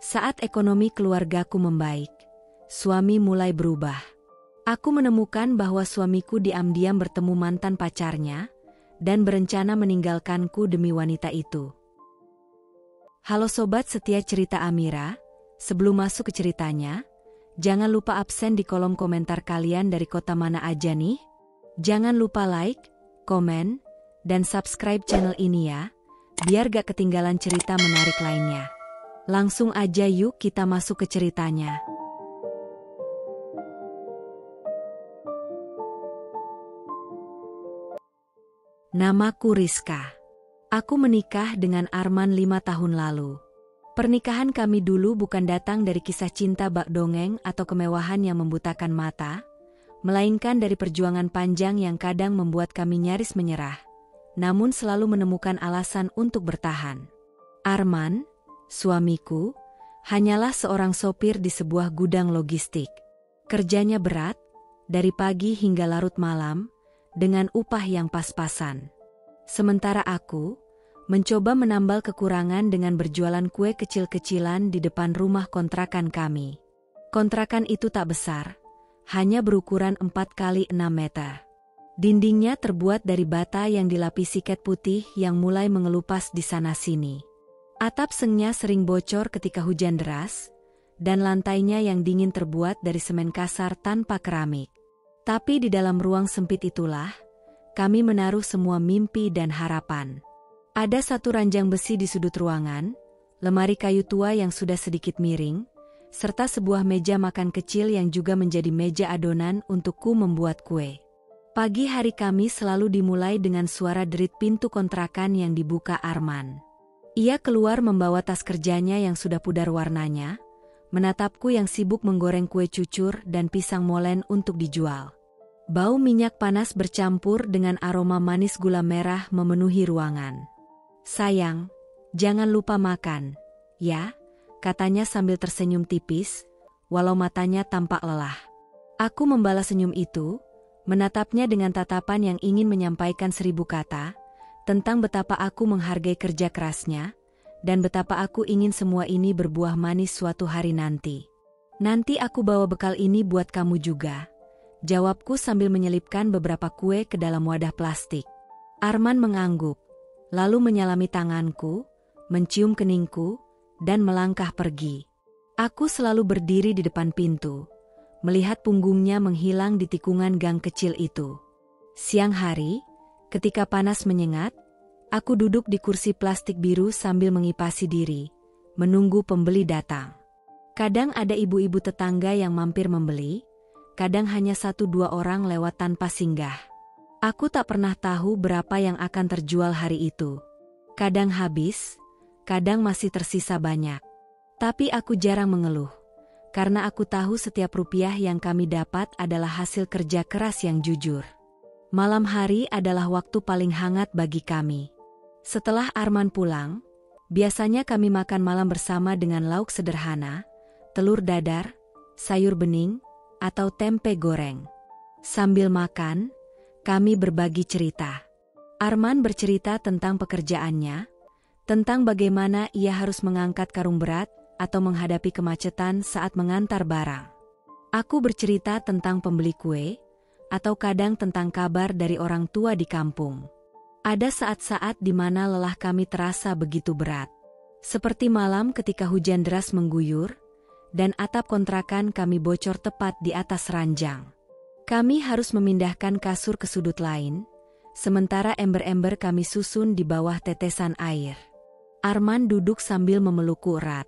Saat ekonomi keluargaku membaik, suami mulai berubah. Aku menemukan bahwa suamiku diam-diam bertemu mantan pacarnya dan berencana meninggalkanku demi wanita itu. Halo sobat setia cerita Amira, sebelum masuk ke ceritanya, jangan lupa absen di kolom komentar kalian dari kota mana aja nih. Jangan lupa like, komen, dan subscribe channel ini ya, biar gak ketinggalan cerita menarik lainnya. Langsung aja yuk kita masuk ke ceritanya. Namaku Rizka. Aku menikah dengan Arman 5 tahun lalu. Pernikahan kami dulu bukan datang dari kisah cinta bak dongeng atau kemewahan yang membutakan mata, melainkan dari perjuangan panjang yang kadang membuat kami nyaris menyerah, namun selalu menemukan alasan untuk bertahan. Arman, suamiku, hanyalah seorang sopir di sebuah gudang logistik. Kerjanya berat, dari pagi hingga larut malam, dengan upah yang pas-pasan. Sementara aku mencoba menambal kekurangan dengan berjualan kue kecil-kecilan di depan rumah kontrakan kami. Kontrakan itu tak besar, hanya berukuran 4x6 meter. Dindingnya terbuat dari bata yang dilapisi cat putih yang mulai mengelupas di sana-sini. Atap sengnya sering bocor ketika hujan deras, dan lantainya yang dingin terbuat dari semen kasar tanpa keramik. Tapi di dalam ruang sempit itulah, kami menaruh semua mimpi dan harapan. Ada satu ranjang besi di sudut ruangan, lemari kayu tua yang sudah sedikit miring, serta sebuah meja makan kecil yang juga menjadi meja adonan untukku membuat kue. Pagi hari kami selalu dimulai dengan suara derit pintu kontrakan yang dibuka Arman. Ia keluar membawa tas kerjanya yang sudah pudar warnanya, menatapku yang sibuk menggoreng kue cucur dan pisang molen untuk dijual. Bau minyak panas bercampur dengan aroma manis gula merah memenuhi ruangan. "Sayang, jangan lupa makan, ya," katanya sambil tersenyum tipis, walau matanya tampak lelah. Aku membalas senyum itu, menatapnya dengan tatapan yang ingin menyampaikan 1000 kata, tentang betapa aku menghargai kerja kerasnya, dan betapa aku ingin semua ini berbuah manis suatu hari nanti. "Nanti aku bawa bekal ini buat kamu juga," jawabku sambil menyelipkan beberapa kue ke dalam wadah plastik. Arman mengangguk, lalu menyalami tanganku, mencium keningku, dan melangkah pergi. Aku selalu berdiri di depan pintu, melihat punggungnya menghilang di tikungan gang kecil itu. Siang hari, ketika panas menyengat, aku duduk di kursi plastik biru sambil mengipasi diri, menunggu pembeli datang. Kadang ada ibu-ibu tetangga yang mampir membeli, kadang hanya 1-2 orang lewat tanpa singgah. Aku tak pernah tahu berapa yang akan terjual hari itu. Kadang habis, kadang masih tersisa banyak. Tapi aku jarang mengeluh, karena aku tahu setiap rupiah yang kami dapat adalah hasil kerja keras yang jujur. Malam hari adalah waktu paling hangat bagi kami. Setelah Arman pulang, biasanya kami makan malam bersama dengan lauk sederhana, telur dadar, sayur bening, atau tempe goreng. Sambil makan, kami berbagi cerita. Arman bercerita tentang pekerjaannya, tentang bagaimana ia harus mengangkat karung berat atau menghadapi kemacetan saat mengantar barang. Aku bercerita tentang pembeli kue, atau kadang tentang kabar dari orang tua di kampung. Ada saat-saat di mana lelah kami terasa begitu berat. Seperti malam ketika hujan deras mengguyur, dan atap kontrakan kami bocor tepat di atas ranjang. Kami harus memindahkan kasur ke sudut lain, sementara ember-ember kami susun di bawah tetesan air. Arman duduk sambil memelukku erat.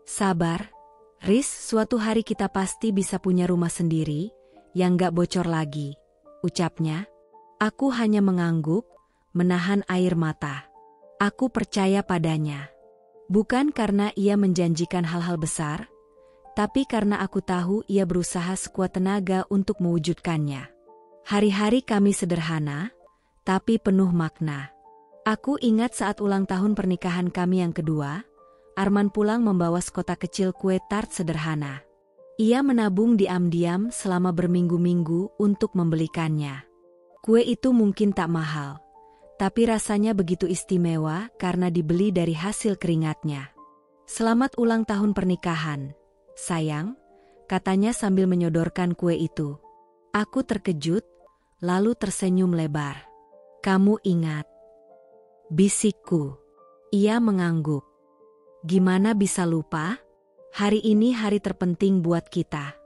"Sabar, Riz, suatu hari kita pasti bisa punya rumah sendiri, yang gak bocor lagi," ucapnya. Aku hanya mengangguk, menahan air mata. Aku percaya padanya. Bukan karena ia menjanjikan hal-hal besar, tapi karena aku tahu ia berusaha sekuat tenaga untuk mewujudkannya. Hari-hari kami sederhana, tapi penuh makna. Aku ingat saat ulang tahun pernikahan kami yang kedua, Arman pulang membawa sekotak kecil kue tart sederhana. Ia menabung diam-diam selama berminggu-minggu untuk membelikannya. Kue itu mungkin tak mahal, tapi rasanya begitu istimewa karena dibeli dari hasil keringatnya. Selamat ulang tahun pernikahan, sayang, katanya sambil menyodorkan kue itu. Aku terkejut, lalu tersenyum lebar. Kamu ingat? Bisikku. Ia mengangguk. Gimana bisa lupa? Hari ini hari terpenting buat kita.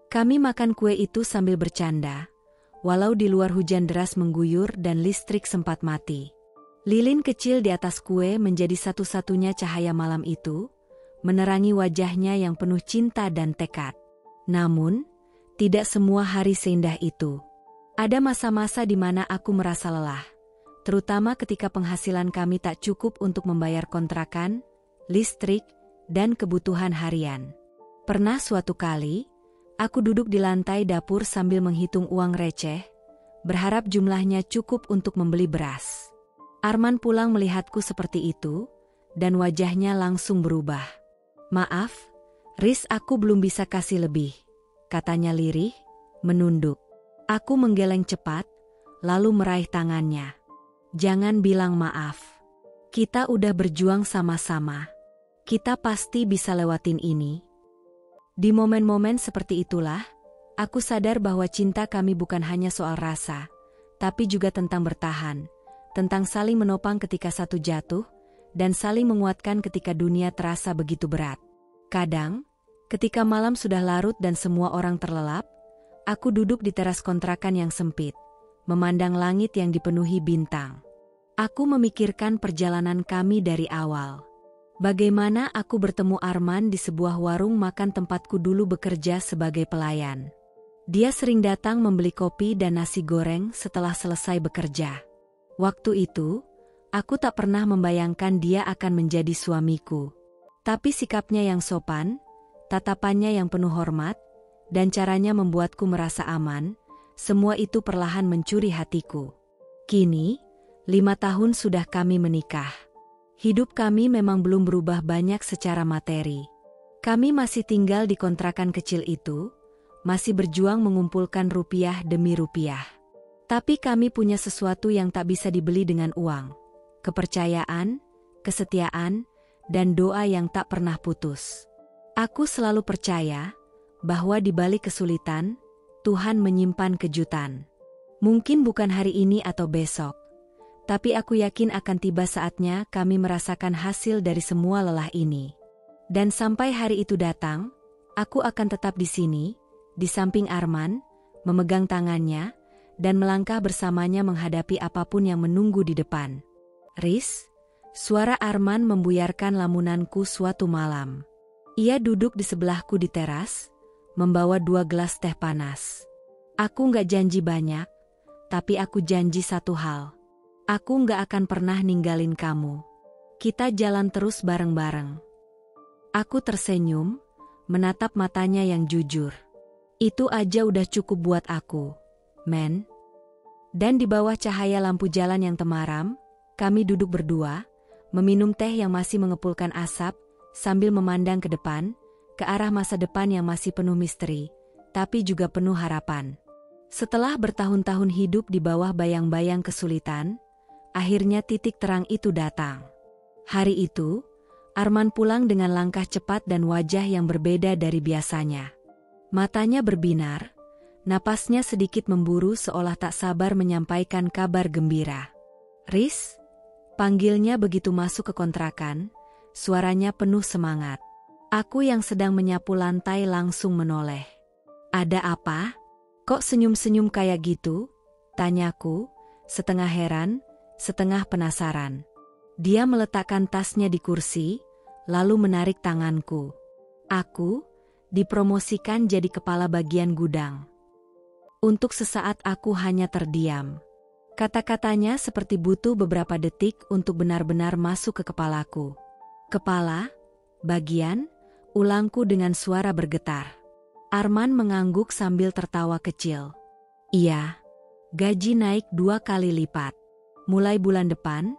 Kami makan kue itu sambil bercanda, walau di luar hujan deras mengguyur dan listrik sempat mati. Lilin kecil di atas kue menjadi satu-satunya cahaya malam itu, menerangi wajahnya yang penuh cinta dan tekad. Namun, tidak semua hari seindah itu. Ada masa-masa di mana aku merasa lelah, terutama ketika penghasilan kami tak cukup untuk membayar kontrakan, listrik, dan kebutuhan harian. Pernah suatu kali, aku duduk di lantai dapur sambil menghitung uang receh, berharap jumlahnya cukup untuk membeli beras. Arman pulang melihatku seperti itu, dan wajahnya langsung berubah. Maaf, Riz, aku belum bisa kasih lebih, katanya lirih, menunduk. Aku menggeleng cepat, lalu meraih tangannya. Jangan bilang maaf. Kita udah berjuang sama-sama. Kita pasti bisa lewatin ini. Di momen-momen seperti itulah, aku sadar bahwa cinta kami bukan hanya soal rasa, tapi juga tentang bertahan, tentang saling menopang ketika satu jatuh, dan saling menguatkan ketika dunia terasa begitu berat. Kadang, ketika malam sudah larut dan semua orang terlelap, aku duduk di teras kontrakan yang sempit, memandang langit yang dipenuhi bintang. Aku memikirkan perjalanan kami dari awal. Bagaimana aku bertemu Arman di sebuah warung makan tempatku dulu bekerja sebagai pelayan. Dia sering datang membeli kopi dan nasi goreng setelah selesai bekerja. Waktu itu, aku tak pernah membayangkan dia akan menjadi suamiku. Tapi sikapnya yang sopan, tatapannya yang penuh hormat, dan caranya membuatku merasa aman, semua itu perlahan mencuri hatiku. Kini, 5 tahun sudah kami menikah. Hidup kami memang belum berubah banyak secara materi. Kami masih tinggal di kontrakan kecil itu, masih berjuang mengumpulkan rupiah demi rupiah. Tapi kami punya sesuatu yang tak bisa dibeli dengan uang. Kepercayaan, kesetiaan, dan doa yang tak pernah putus. Aku selalu percaya bahwa di balik kesulitan, Tuhan menyimpan kejutan. Mungkin bukan hari ini atau besok, tapi aku yakin akan tiba saatnya kami merasakan hasil dari semua lelah ini. Dan sampai hari itu datang, aku akan tetap di sini, di samping Arman, memegang tangannya, dan melangkah bersamanya menghadapi apapun yang menunggu di depan. Riz, suara Arman membuyarkan lamunanku suatu malam. Ia duduk di sebelahku di teras, membawa 2 gelas teh panas. Aku nggak janji banyak, tapi aku janji satu hal. Aku nggak akan pernah ninggalin kamu. Kita jalan terus bareng-bareng. Aku tersenyum, menatap matanya yang jujur. Itu aja udah cukup buat aku, men. Dan di bawah cahaya lampu jalan yang temaram, kami duduk berdua, meminum teh yang masih mengepulkan asap, sambil memandang ke depan, ke arah masa depan yang masih penuh misteri, tapi juga penuh harapan. Setelah bertahun-tahun hidup di bawah bayang-bayang kesulitan, akhirnya titik terang itu datang. Hari itu, Arman pulang dengan langkah cepat dan wajah yang berbeda dari biasanya. Matanya berbinar, napasnya sedikit memburu seolah tak sabar menyampaikan kabar gembira. Riz, panggilnya begitu masuk ke kontrakan, suaranya penuh semangat. Aku yang sedang menyapu lantai langsung menoleh. Ada apa? Kok senyum-senyum kayak gitu? Tanyaku, setengah heran, setengah penasaran. Dia meletakkan tasnya di kursi, lalu menarik tanganku. Aku dipromosikan jadi kepala bagian gudang. Untuk sesaat aku hanya terdiam. Kata-katanya seperti butuh beberapa detik untuk benar-benar masuk ke kepalaku. Kepala, bagian, ulangku dengan suara bergetar. Arman mengangguk sambil tertawa kecil. Iya, gaji naik 2 kali lipat. Mulai bulan depan,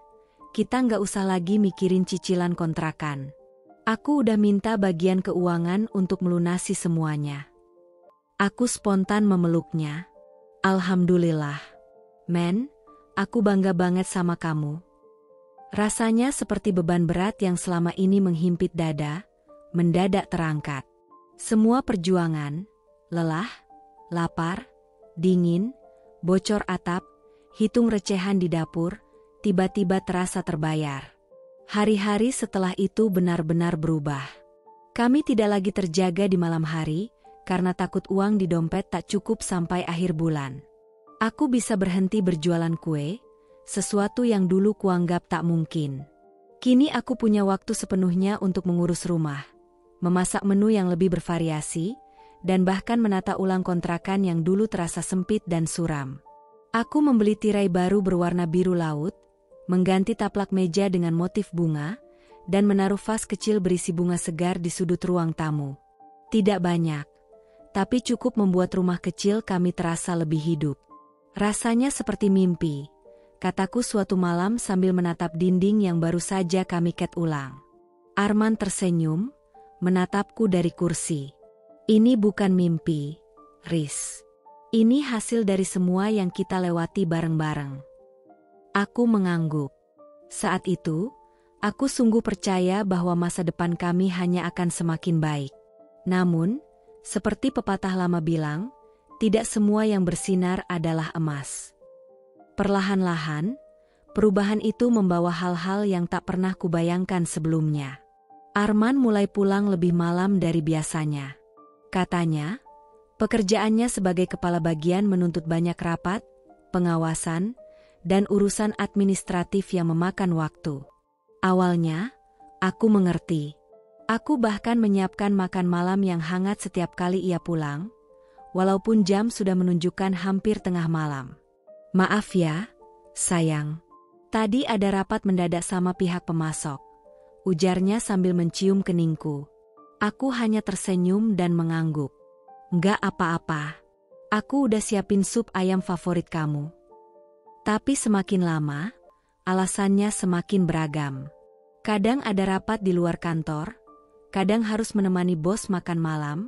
kita nggak usah lagi mikirin cicilan kontrakan. Aku udah minta bagian keuangan untuk melunasi semuanya. Aku spontan memeluknya. Alhamdulillah. Men, aku bangga banget sama kamu. Rasanya seperti beban berat yang selama ini menghimpit dada, mendadak terangkat. Semua perjuangan, lelah, lapar, dingin, bocor atap, hitung recehan di dapur, tiba-tiba terasa terbayar. Hari-hari setelah itu benar-benar berubah. Kami tidak lagi terjaga di malam hari, karena takut uang di dompet tak cukup sampai akhir bulan. Aku bisa berhenti berjualan kue, sesuatu yang dulu kuanggap tak mungkin. Kini aku punya waktu sepenuhnya untuk mengurus rumah, memasak menu yang lebih bervariasi, dan bahkan menata ulang kontrakan yang dulu terasa sempit dan suram. Aku membeli tirai baru berwarna biru laut, mengganti taplak meja dengan motif bunga, dan menaruh vas kecil berisi bunga segar di sudut ruang tamu. Tidak banyak, tapi cukup membuat rumah kecil kami terasa lebih hidup. Rasanya seperti mimpi, kataku suatu malam sambil menatap dinding yang baru saja kami cat ulang. Arman tersenyum, menatapku dari kursi. Ini bukan mimpi, Riz. Ini hasil dari semua yang kita lewati bareng-bareng. Aku mengangguk. Saat itu, aku sungguh percaya bahwa masa depan kami hanya akan semakin baik. Namun, seperti pepatah lama bilang, tidak semua yang bersinar adalah emas. Perlahan-lahan, perubahan itu membawa hal-hal yang tak pernah kubayangkan sebelumnya. Arman mulai pulang lebih malam dari biasanya. Katanya, pekerjaannya sebagai kepala bagian menuntut banyak rapat, pengawasan, dan urusan administratif yang memakan waktu. Awalnya, aku mengerti. Aku bahkan menyiapkan makan malam yang hangat setiap kali ia pulang, walaupun jam sudah menunjukkan hampir tengah malam. Maaf ya, sayang. Tadi ada rapat mendadak sama pihak pemasok, ujarnya sambil mencium keningku. Aku hanya tersenyum dan mengangguk. Nggak apa-apa. Aku udah siapin sup ayam favorit kamu. Tapi semakin lama, alasannya semakin beragam. Kadang ada rapat di luar kantor, kadang harus menemani bos makan malam,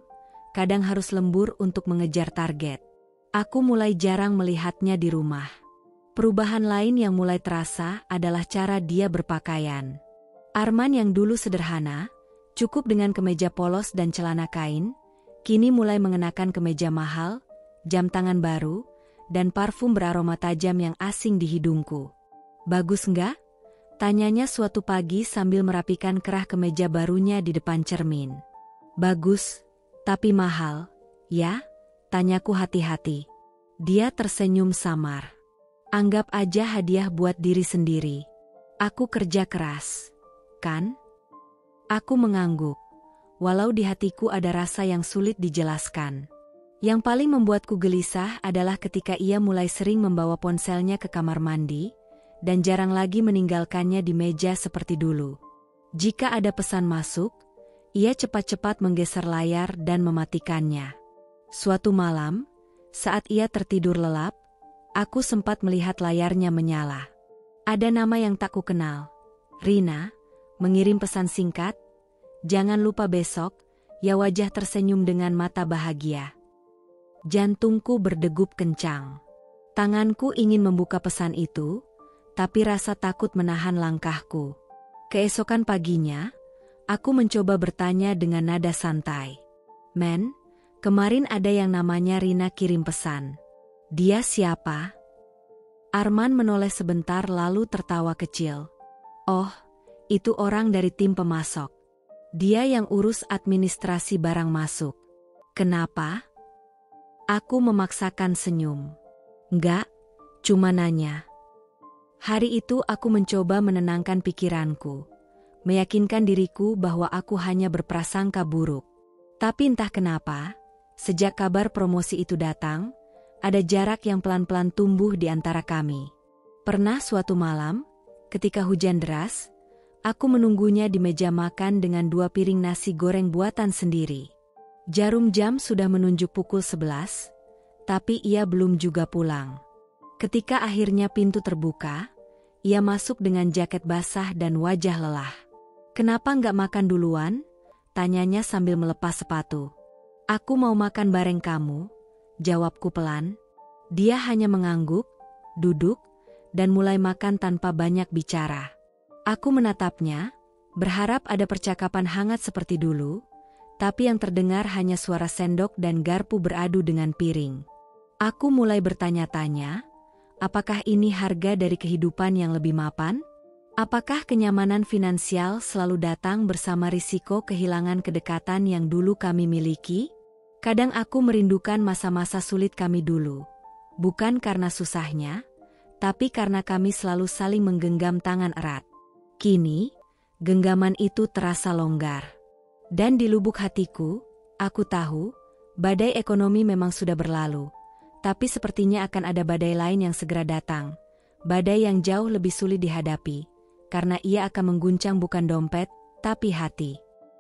kadang harus lembur untuk mengejar target. Aku mulai jarang melihatnya di rumah. Perubahan lain yang mulai terasa adalah cara dia berpakaian. Arman yang dulu sederhana, cukup dengan kemeja polos dan celana kain, kini mulai mengenakan kemeja mahal, jam tangan baru, dan parfum beraroma tajam yang asing di hidungku. Bagus nggak? Tanyanya suatu pagi sambil merapikan kerah kemeja barunya di depan cermin. Bagus, tapi mahal, ya? Tanyaku hati-hati. Dia tersenyum samar. Anggap aja hadiah buat diri sendiri. Aku kerja keras, kan? Aku mengangguk, walau di hatiku ada rasa yang sulit dijelaskan. Yang paling membuatku gelisah adalah ketika ia mulai sering membawa ponselnya ke kamar mandi, dan jarang lagi meninggalkannya di meja seperti dulu. Jika ada pesan masuk, ia cepat-cepat menggeser layar dan mematikannya. Suatu malam, saat ia tertidur lelap, aku sempat melihat layarnya menyala. Ada nama yang tak kukenal. Rina, mengirim pesan singkat, "Jangan lupa besok," ya wajah tersenyum dengan mata bahagia. Jantungku berdegup kencang. Tanganku ingin membuka pesan itu, tapi rasa takut menahan langkahku. Keesokan paginya, aku mencoba bertanya dengan nada santai. "Men, kemarin ada yang namanya Rina kirim pesan. Dia siapa?" Arman menoleh sebentar lalu tertawa kecil. "Oh, itu orang dari tim pemasok. Dia yang urus administrasi barang masuk." "Kenapa?" Aku memaksakan senyum. "Enggak, cuma nanya." Hari itu aku mencoba menenangkan pikiranku, meyakinkan diriku bahwa aku hanya berprasangka buruk. Tapi entah kenapa, sejak kabar promosi itu datang, ada jarak yang pelan-pelan tumbuh di antara kami. Pernah suatu malam, ketika hujan deras, aku menunggunya di meja makan dengan 2 piring nasi goreng buatan sendiri. Jarum jam sudah menunjuk pukul 11, tapi ia belum juga pulang. Ketika akhirnya pintu terbuka, ia masuk dengan jaket basah dan wajah lelah. "Kenapa nggak makan duluan?" tanyanya sambil melepas sepatu. "Aku mau makan bareng kamu," jawabku pelan. Dia hanya mengangguk, duduk, dan mulai makan tanpa banyak bicara. Aku menatapnya, berharap ada percakapan hangat seperti dulu, tapi yang terdengar hanya suara sendok dan garpu beradu dengan piring. Aku mulai bertanya-tanya, apakah ini harga dari kehidupan yang lebih mapan? Apakah kenyamanan finansial selalu datang bersama risiko kehilangan kedekatan yang dulu kami miliki? Kadang aku merindukan masa-masa sulit kami dulu. Bukan karena susahnya, tapi karena kami selalu saling menggenggam tangan erat. Kini, genggaman itu terasa longgar. Dan di lubuk hatiku, aku tahu, badai ekonomi memang sudah berlalu. Tapi sepertinya akan ada badai lain yang segera datang. Badai yang jauh lebih sulit dihadapi. Karena ia akan mengguncang bukan dompet, tapi hati.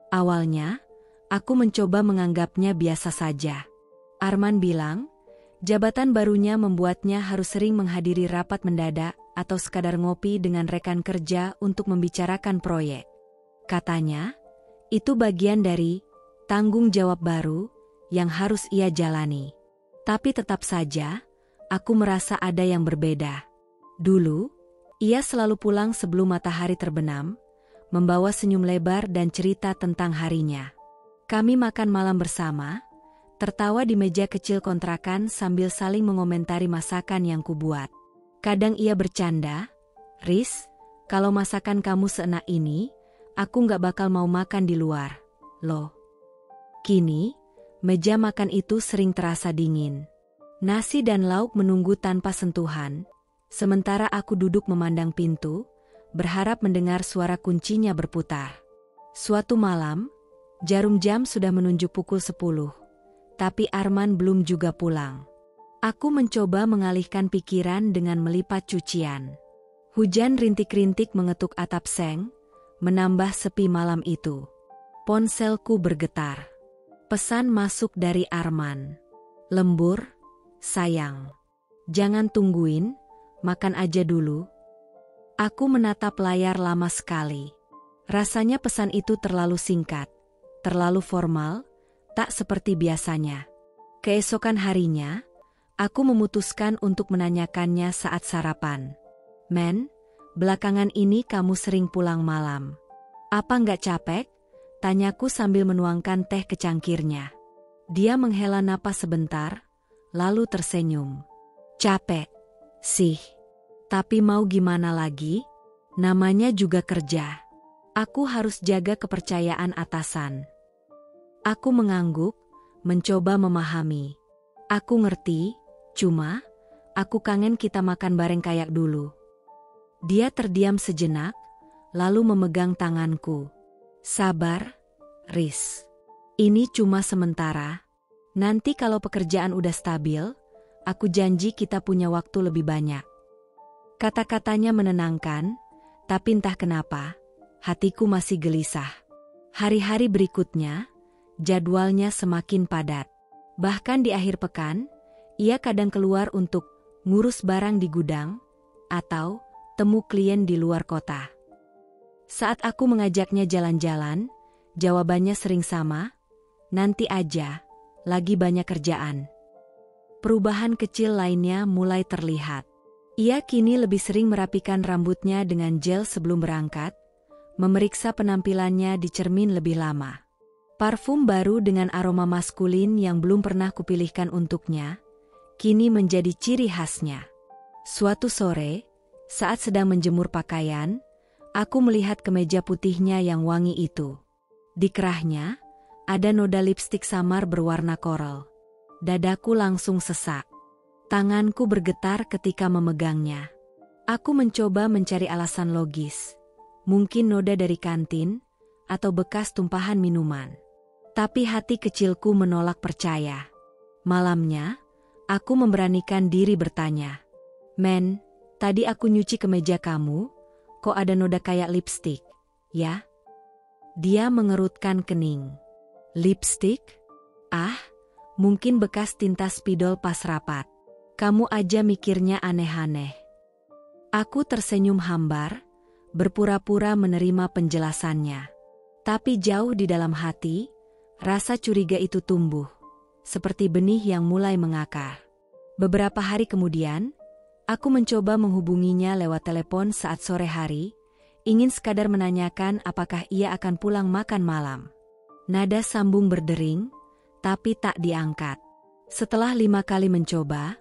Awalnya, aku mencoba menganggapnya biasa saja. Arman bilang, jabatan barunya membuatnya harus sering menghadiri rapat mendadak atau sekadar ngopi dengan rekan kerja untuk membicarakan proyek. Katanya, itu bagian dari tanggung jawab baru yang harus ia jalani. Tapi tetap saja, aku merasa ada yang berbeda. Dulu, ia selalu pulang sebelum matahari terbenam, membawa senyum lebar dan cerita tentang harinya. Kami makan malam bersama, tertawa di meja kecil kontrakan sambil saling mengomentari masakan yang kubuat. Kadang ia bercanda, "Riz, kalau masakan kamu seenak ini, aku nggak bakal mau makan di luar, loh." Kini, meja makan itu sering terasa dingin. Nasi dan lauk menunggu tanpa sentuhan, sementara aku duduk memandang pintu, berharap mendengar suara kuncinya berputar. Suatu malam, jarum jam sudah menunjuk pukul 10, tapi Arman belum juga pulang. Aku mencoba mengalihkan pikiran dengan melipat cucian. Hujan rintik-rintik mengetuk atap seng, menambah sepi malam itu. Ponselku bergetar. Pesan masuk dari Arman. "Lembur, sayang. Jangan tungguin, makan aja dulu." Aku menatap layar lama sekali. Rasanya pesan itu terlalu singkat, terlalu formal, tak seperti biasanya. Keesokan harinya, aku memutuskan untuk menanyakannya saat sarapan. "Men, belakangan ini kamu sering pulang malam. Apa nggak capek?" Tanyaku sambil menuangkan teh ke cangkirnya. Dia menghela napas sebentar, lalu tersenyum. "Capek sih. Tapi mau gimana lagi? Namanya juga kerja. Aku harus jaga kepercayaan atasan." Aku mengangguk, mencoba memahami. "Aku ngerti, cuma aku kangen kita makan bareng kayak dulu." Dia terdiam sejenak, lalu memegang tanganku. "Sabar, Riz. Ini cuma sementara. Nanti kalau pekerjaan udah stabil, aku janji kita punya waktu lebih banyak." Kata-katanya menenangkan, tapi entah kenapa, hatiku masih gelisah. Hari-hari berikutnya, jadwalnya semakin padat. Bahkan di akhir pekan, ia kadang keluar untuk ngurus barang di gudang, atau temu klien di luar kota. Saat aku mengajaknya jalan-jalan, jawabannya sering sama, "Nanti aja, lagi banyak kerjaan." Perubahan kecil lainnya mulai terlihat. Ia kini lebih sering merapikan rambutnya dengan gel sebelum berangkat, memeriksa penampilannya di cermin lebih lama. Parfum baru dengan aroma maskulin yang belum pernah kupilihkan untuknya, kini menjadi ciri khasnya. Suatu sore, saat sedang menjemur pakaian, aku melihat kemeja putihnya yang wangi itu. Di kerahnya, ada noda lipstik samar berwarna koral. Dadaku langsung sesak. Tanganku bergetar ketika memegangnya. Aku mencoba mencari alasan logis. Mungkin noda dari kantin, atau bekas tumpahan minuman. Tapi hati kecilku menolak percaya. Malamnya, aku memberanikan diri bertanya, "Men, tadi aku nyuci kemeja kamu, kok ada noda kayak lipstik, ya?" Dia mengerutkan kening. "Lipstik? Ah, mungkin bekas tinta spidol pas rapat. Kamu aja mikirnya aneh-aneh." Aku tersenyum hambar, berpura-pura menerima penjelasannya. Tapi jauh di dalam hati, rasa curiga itu tumbuh, seperti benih yang mulai mengakar. Beberapa hari kemudian, aku mencoba menghubunginya lewat telepon saat sore hari, Ingin sekadar menanyakan apakah ia akan pulang makan malam. Nada sambung berdering, tapi tak diangkat. Setelah 5 kali mencoba,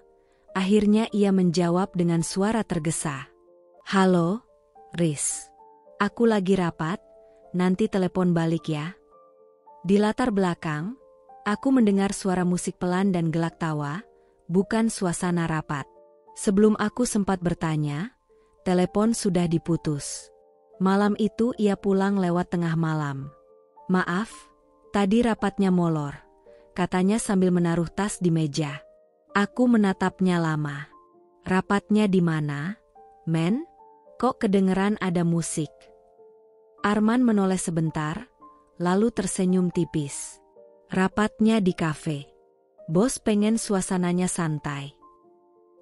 akhirnya ia menjawab dengan suara tergesa. Halo, Riz. Aku lagi rapat, nanti telepon balik ya. Di latar belakang, aku mendengar suara musik pelan dan gelak tawa, bukan suasana rapat. Sebelum aku sempat bertanya, telepon sudah diputus. Malam itu ia pulang lewat tengah malam. Maaf, tadi rapatnya molor, katanya sambil menaruh tas di meja. Aku menatapnya lama. Rapatnya di mana, men? Kok kedengeran ada musik? Arman menoleh sebentar, lalu tersenyum tipis. Rapatnya di kafe. Bos pengen suasananya santai.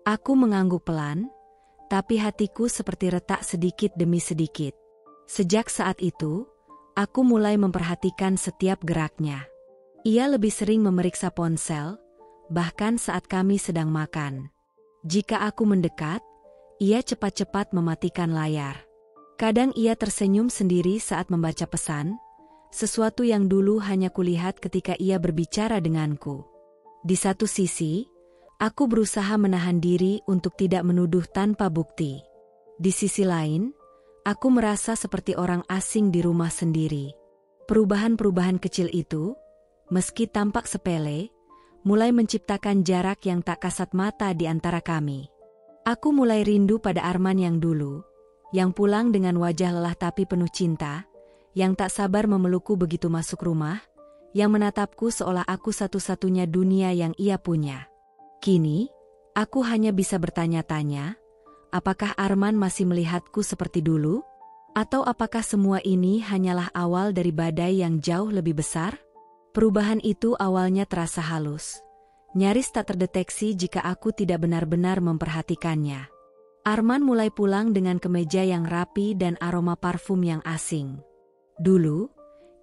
Aku mengangguk pelan, tapi hatiku seperti retak sedikit demi sedikit. Sejak saat itu, aku mulai memperhatikan setiap geraknya. Ia lebih sering memeriksa ponsel, bahkan saat kami sedang makan. Jika aku mendekat, ia cepat-cepat mematikan layar. Kadang ia tersenyum sendiri saat membaca pesan, sesuatu yang dulu hanya kulihat ketika ia berbicara denganku. Di satu sisi, aku berusaha menahan diri untuk tidak menuduh tanpa bukti. Di sisi lain, aku merasa seperti orang asing di rumah sendiri. Perubahan-perubahan kecil itu, meski tampak sepele, mulai menciptakan jarak yang tak kasat mata di antara kami. Aku mulai rindu pada Arman yang dulu, yang pulang dengan wajah lelah tapi penuh cinta, yang tak sabar memelukku begitu masuk rumah, yang menatapku seolah aku satu-satunya dunia yang ia punya. Kini, aku hanya bisa bertanya-tanya, apakah Arman masih melihatku seperti dulu? Atau apakah semua ini hanyalah awal dari badai yang jauh lebih besar? Perubahan itu awalnya terasa halus. Nyaris tak terdeteksi jika aku tidak benar-benar memperhatikannya. Arman mulai pulang dengan kemeja yang rapi dan aroma parfum yang asing. Dulu,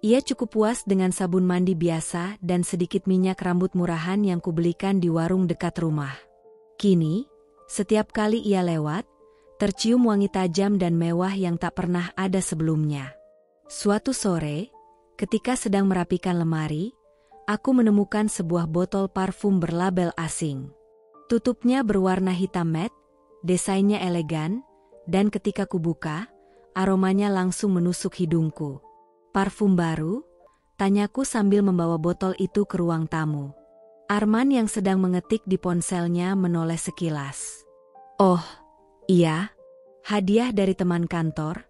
ia cukup puas dengan sabun mandi biasa dan sedikit minyak rambut murahan yang kubelikan di warung dekat rumah. Kini, setiap kali ia lewat, tercium wangi tajam dan mewah yang tak pernah ada sebelumnya. Suatu sore, ketika sedang merapikan lemari, aku menemukan sebuah botol parfum berlabel asing. Tutupnya berwarna hitam matte, desainnya elegan, dan ketika kubuka, aromanya langsung menusuk hidungku. Parfum baru? Tanyaku sambil membawa botol itu ke ruang tamu. Arman yang sedang mengetik di ponselnya menoleh sekilas. Oh, iya, hadiah dari teman kantor,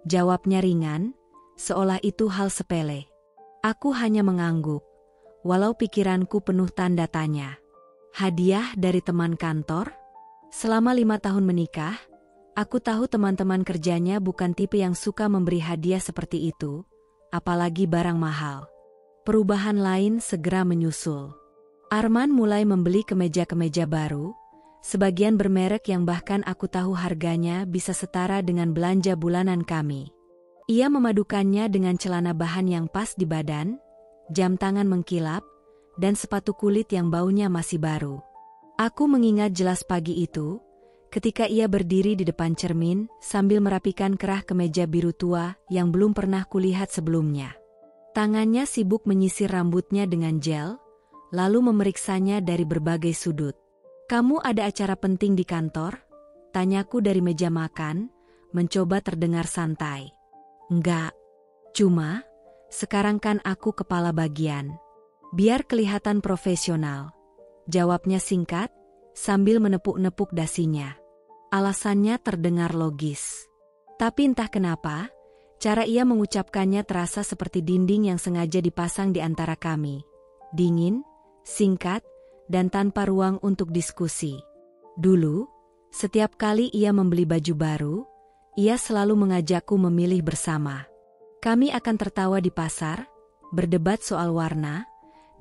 jawabnya ringan, seolah itu hal sepele. Aku hanya mengangguk, walau pikiranku penuh tanda tanya. Hadiah dari teman kantor? Selama 5 tahun menikah, aku tahu teman-teman kerjanya bukan tipe yang suka memberi hadiah seperti itu, apalagi barang mahal. Perubahan lain segera menyusul. Arman mulai membeli kemeja-kemeja baru, sebagian bermerek yang bahkan aku tahu harganya bisa setara dengan belanja bulanan kami. Ia memadukannya dengan celana bahan yang pas di badan, jam tangan mengkilap, dan sepatu kulit yang baunya masih baru. Aku mengingat jelas pagi itu, ketika ia berdiri di depan cermin sambil merapikan kerah kemeja biru tua yang belum pernah kulihat sebelumnya. Tangannya sibuk menyisir rambutnya dengan gel, lalu memeriksanya dari berbagai sudut. "Kamu ada acara penting di kantor?" Tanyaku dari meja makan, mencoba terdengar santai. "Enggak, cuma, sekarang kan aku kepala bagian. Biar kelihatan profesional," jawabnya singkat, sambil menepuk-nepuk dasinya. Alasannya terdengar logis. Tapi entah kenapa, cara ia mengucapkannya terasa seperti dinding yang sengaja dipasang di antara kami. Dingin, singkat, dan tanpa ruang untuk diskusi. Dulu, setiap kali ia membeli baju baru, ia selalu mengajakku memilih bersama. Kami akan tertawa di pasar, berdebat soal warna,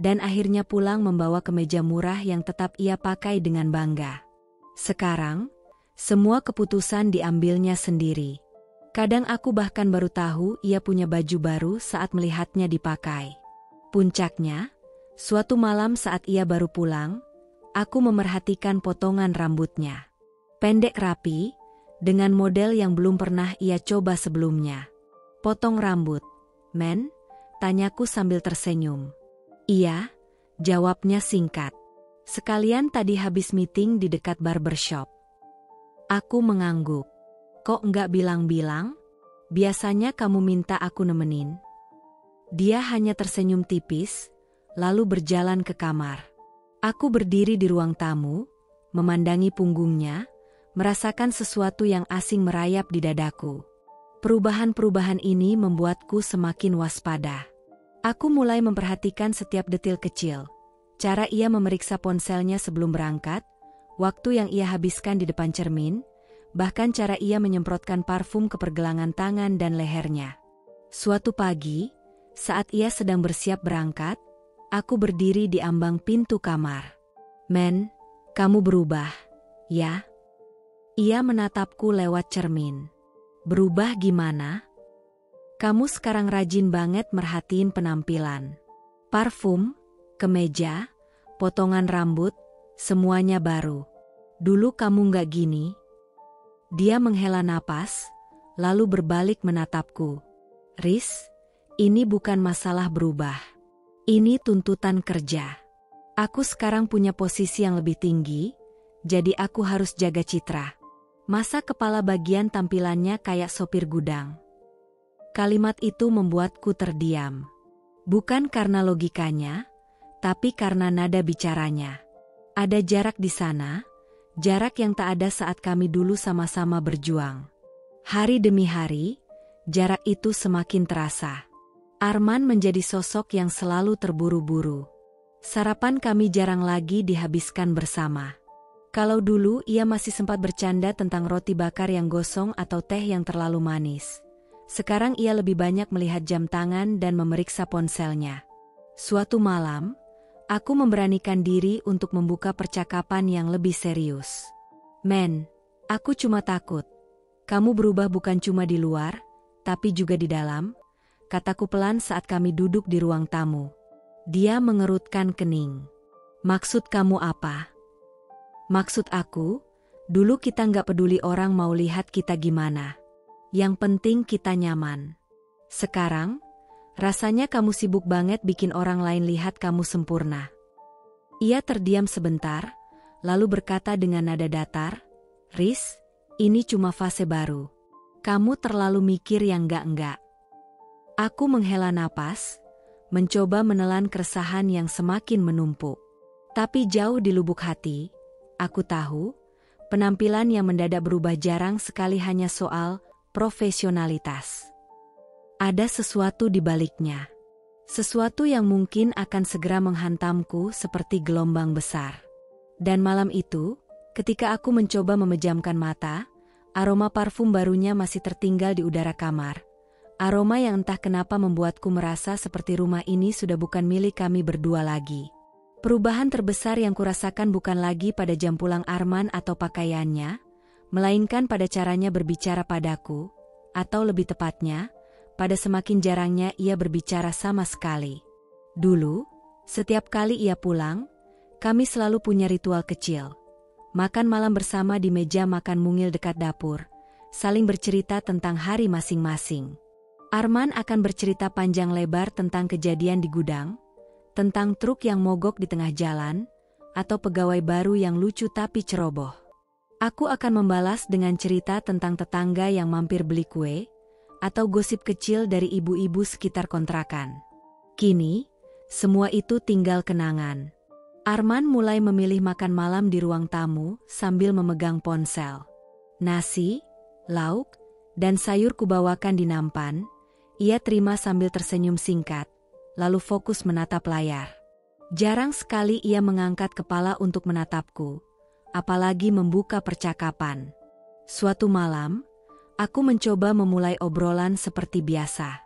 dan akhirnya pulang membawa kemeja murah yang tetap ia pakai dengan bangga. Sekarang, semua keputusan diambilnya sendiri. Kadang aku bahkan baru tahu ia punya baju baru saat melihatnya dipakai. Puncaknya, suatu malam saat ia baru pulang, aku memerhatikan potongan rambutnya. Pendek rapi, dengan model yang belum pernah ia coba sebelumnya. Potong rambut, men? Tanyaku sambil tersenyum. Iya, jawabnya singkat. Sekalian tadi habis meeting di dekat barbershop. Aku mengangguk. Kok enggak bilang-bilang? Biasanya kamu minta aku nemenin. Dia hanya tersenyum tipis, lalu berjalan ke kamar. Aku berdiri di ruang tamu, memandangi punggungnya, merasakan sesuatu yang asing merayap di dadaku. Perubahan-perubahan ini membuatku semakin waspada. Aku mulai memperhatikan setiap detil kecil. Cara ia memeriksa ponselnya sebelum berangkat, waktu yang ia habiskan di depan cermin, bahkan cara ia menyemprotkan parfum ke pergelangan tangan dan lehernya. Suatu pagi, saat ia sedang bersiap berangkat, aku berdiri di ambang pintu kamar. Men, kamu berubah, ya? Ia menatapku lewat cermin. Berubah gimana? Kamu sekarang rajin banget merhatiin penampilan. Parfum, kemeja, potongan rambut, semuanya baru. Dulu kamu nggak gini. Dia menghela napas, lalu berbalik menatapku. Riz, ini bukan masalah berubah. Ini tuntutan kerja. Aku sekarang punya posisi yang lebih tinggi, jadi aku harus jaga citra. Masa kepala bagian tampilannya kayak sopir gudang? Kalimat itu membuatku terdiam. Bukan karena logikanya, tapi karena nada bicaranya. Ada jarak di sana, jarak yang tak ada saat kami dulu sama-sama berjuang. Hari demi hari, jarak itu semakin terasa. Arman menjadi sosok yang selalu terburu-buru. Sarapan kami jarang lagi dihabiskan bersama. Kalau dulu ia masih sempat bercanda tentang roti bakar yang gosong atau teh yang terlalu manis. Sekarang ia lebih banyak melihat jam tangan dan memeriksa ponselnya. Suatu malam, aku memberanikan diri untuk membuka percakapan yang lebih serius. Men, aku cuma takut. Kamu berubah bukan cuma di luar, tapi juga di dalam, kataku pelan saat kami duduk di ruang tamu. Dia mengerutkan kening. Maksud kamu apa? Maksud aku, dulu kita nggak peduli orang mau lihat kita gimana. Yang penting kita nyaman. Sekarang, rasanya kamu sibuk banget bikin orang lain lihat kamu sempurna. Ia terdiam sebentar, lalu berkata dengan nada datar, Riz, ini cuma fase baru. Kamu terlalu mikir yang enggak-enggak. Aku menghela napas, mencoba menelan keresahan yang semakin menumpuk. Tapi jauh di lubuk hati, aku tahu, penampilan yang mendadak berubah jarang sekali hanya soal profesionalitas. Ada sesuatu di baliknya. Sesuatu yang mungkin akan segera menghantamku seperti gelombang besar. Dan malam itu, ketika aku mencoba memejamkan mata, aroma parfum barunya masih tertinggal di udara kamar. Aroma yang entah kenapa membuatku merasa seperti rumah ini sudah bukan milik kami berdua lagi. Perubahan terbesar yang kurasakan bukan lagi pada jam pulang Arman atau pakaiannya, melainkan pada caranya berbicara padaku, atau lebih tepatnya, pada semakin jarangnya ia berbicara sama sekali. Dulu, setiap kali ia pulang, kami selalu punya ritual kecil. Makan malam bersama di meja makan mungil dekat dapur, saling bercerita tentang hari masing-masing. Arman akan bercerita panjang lebar tentang kejadian di gudang, tentang truk yang mogok di tengah jalan, atau pegawai baru yang lucu tapi ceroboh. Aku akan membalas dengan cerita tentang tetangga yang mampir beli kue, atau gosip kecil dari ibu-ibu sekitar kontrakan. Kini, semua itu tinggal kenangan. Arman mulai memilih makan malam di ruang tamu sambil memegang ponsel. Nasi, lauk, dan sayur kubawakan di nampan, ia terima sambil tersenyum singkat, lalu fokus menatap layar. Jarang sekali ia mengangkat kepala untuk menatapku, apalagi membuka percakapan. Suatu malam, aku mencoba memulai obrolan seperti biasa.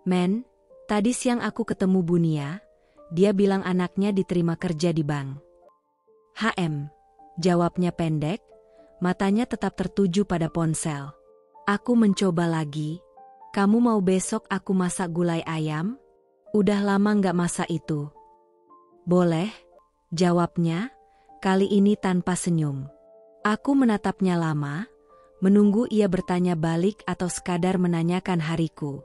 Men, tadi siang aku ketemu Bunia, dia bilang anaknya diterima kerja di bank. Jawabnya pendek, matanya tetap tertuju pada ponsel. Aku mencoba lagi. Kamu mau besok aku masak gulai ayam? Udah lama nggak masak itu. Boleh, jawabnya, kali ini tanpa senyum. Aku menatapnya lama, menunggu ia bertanya balik atau sekadar menanyakan hariku.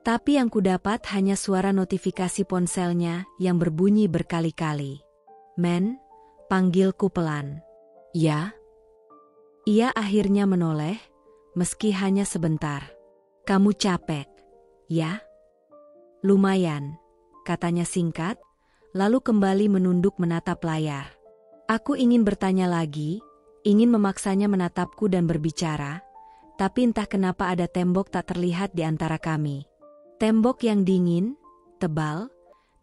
Tapi yang kudapat hanya suara notifikasi ponselnya yang berbunyi berkali-kali. "Men," panggilku pelan. "Ya?" Ia akhirnya menoleh, meski hanya sebentar. "Kamu capek, ya?" "Lumayan," katanya singkat, lalu kembali menunduk menatap layar. Aku ingin bertanya lagi, ingin memaksanya menatapku dan berbicara, tapi entah kenapa ada tembok tak terlihat di antara kami. Tembok yang dingin, tebal,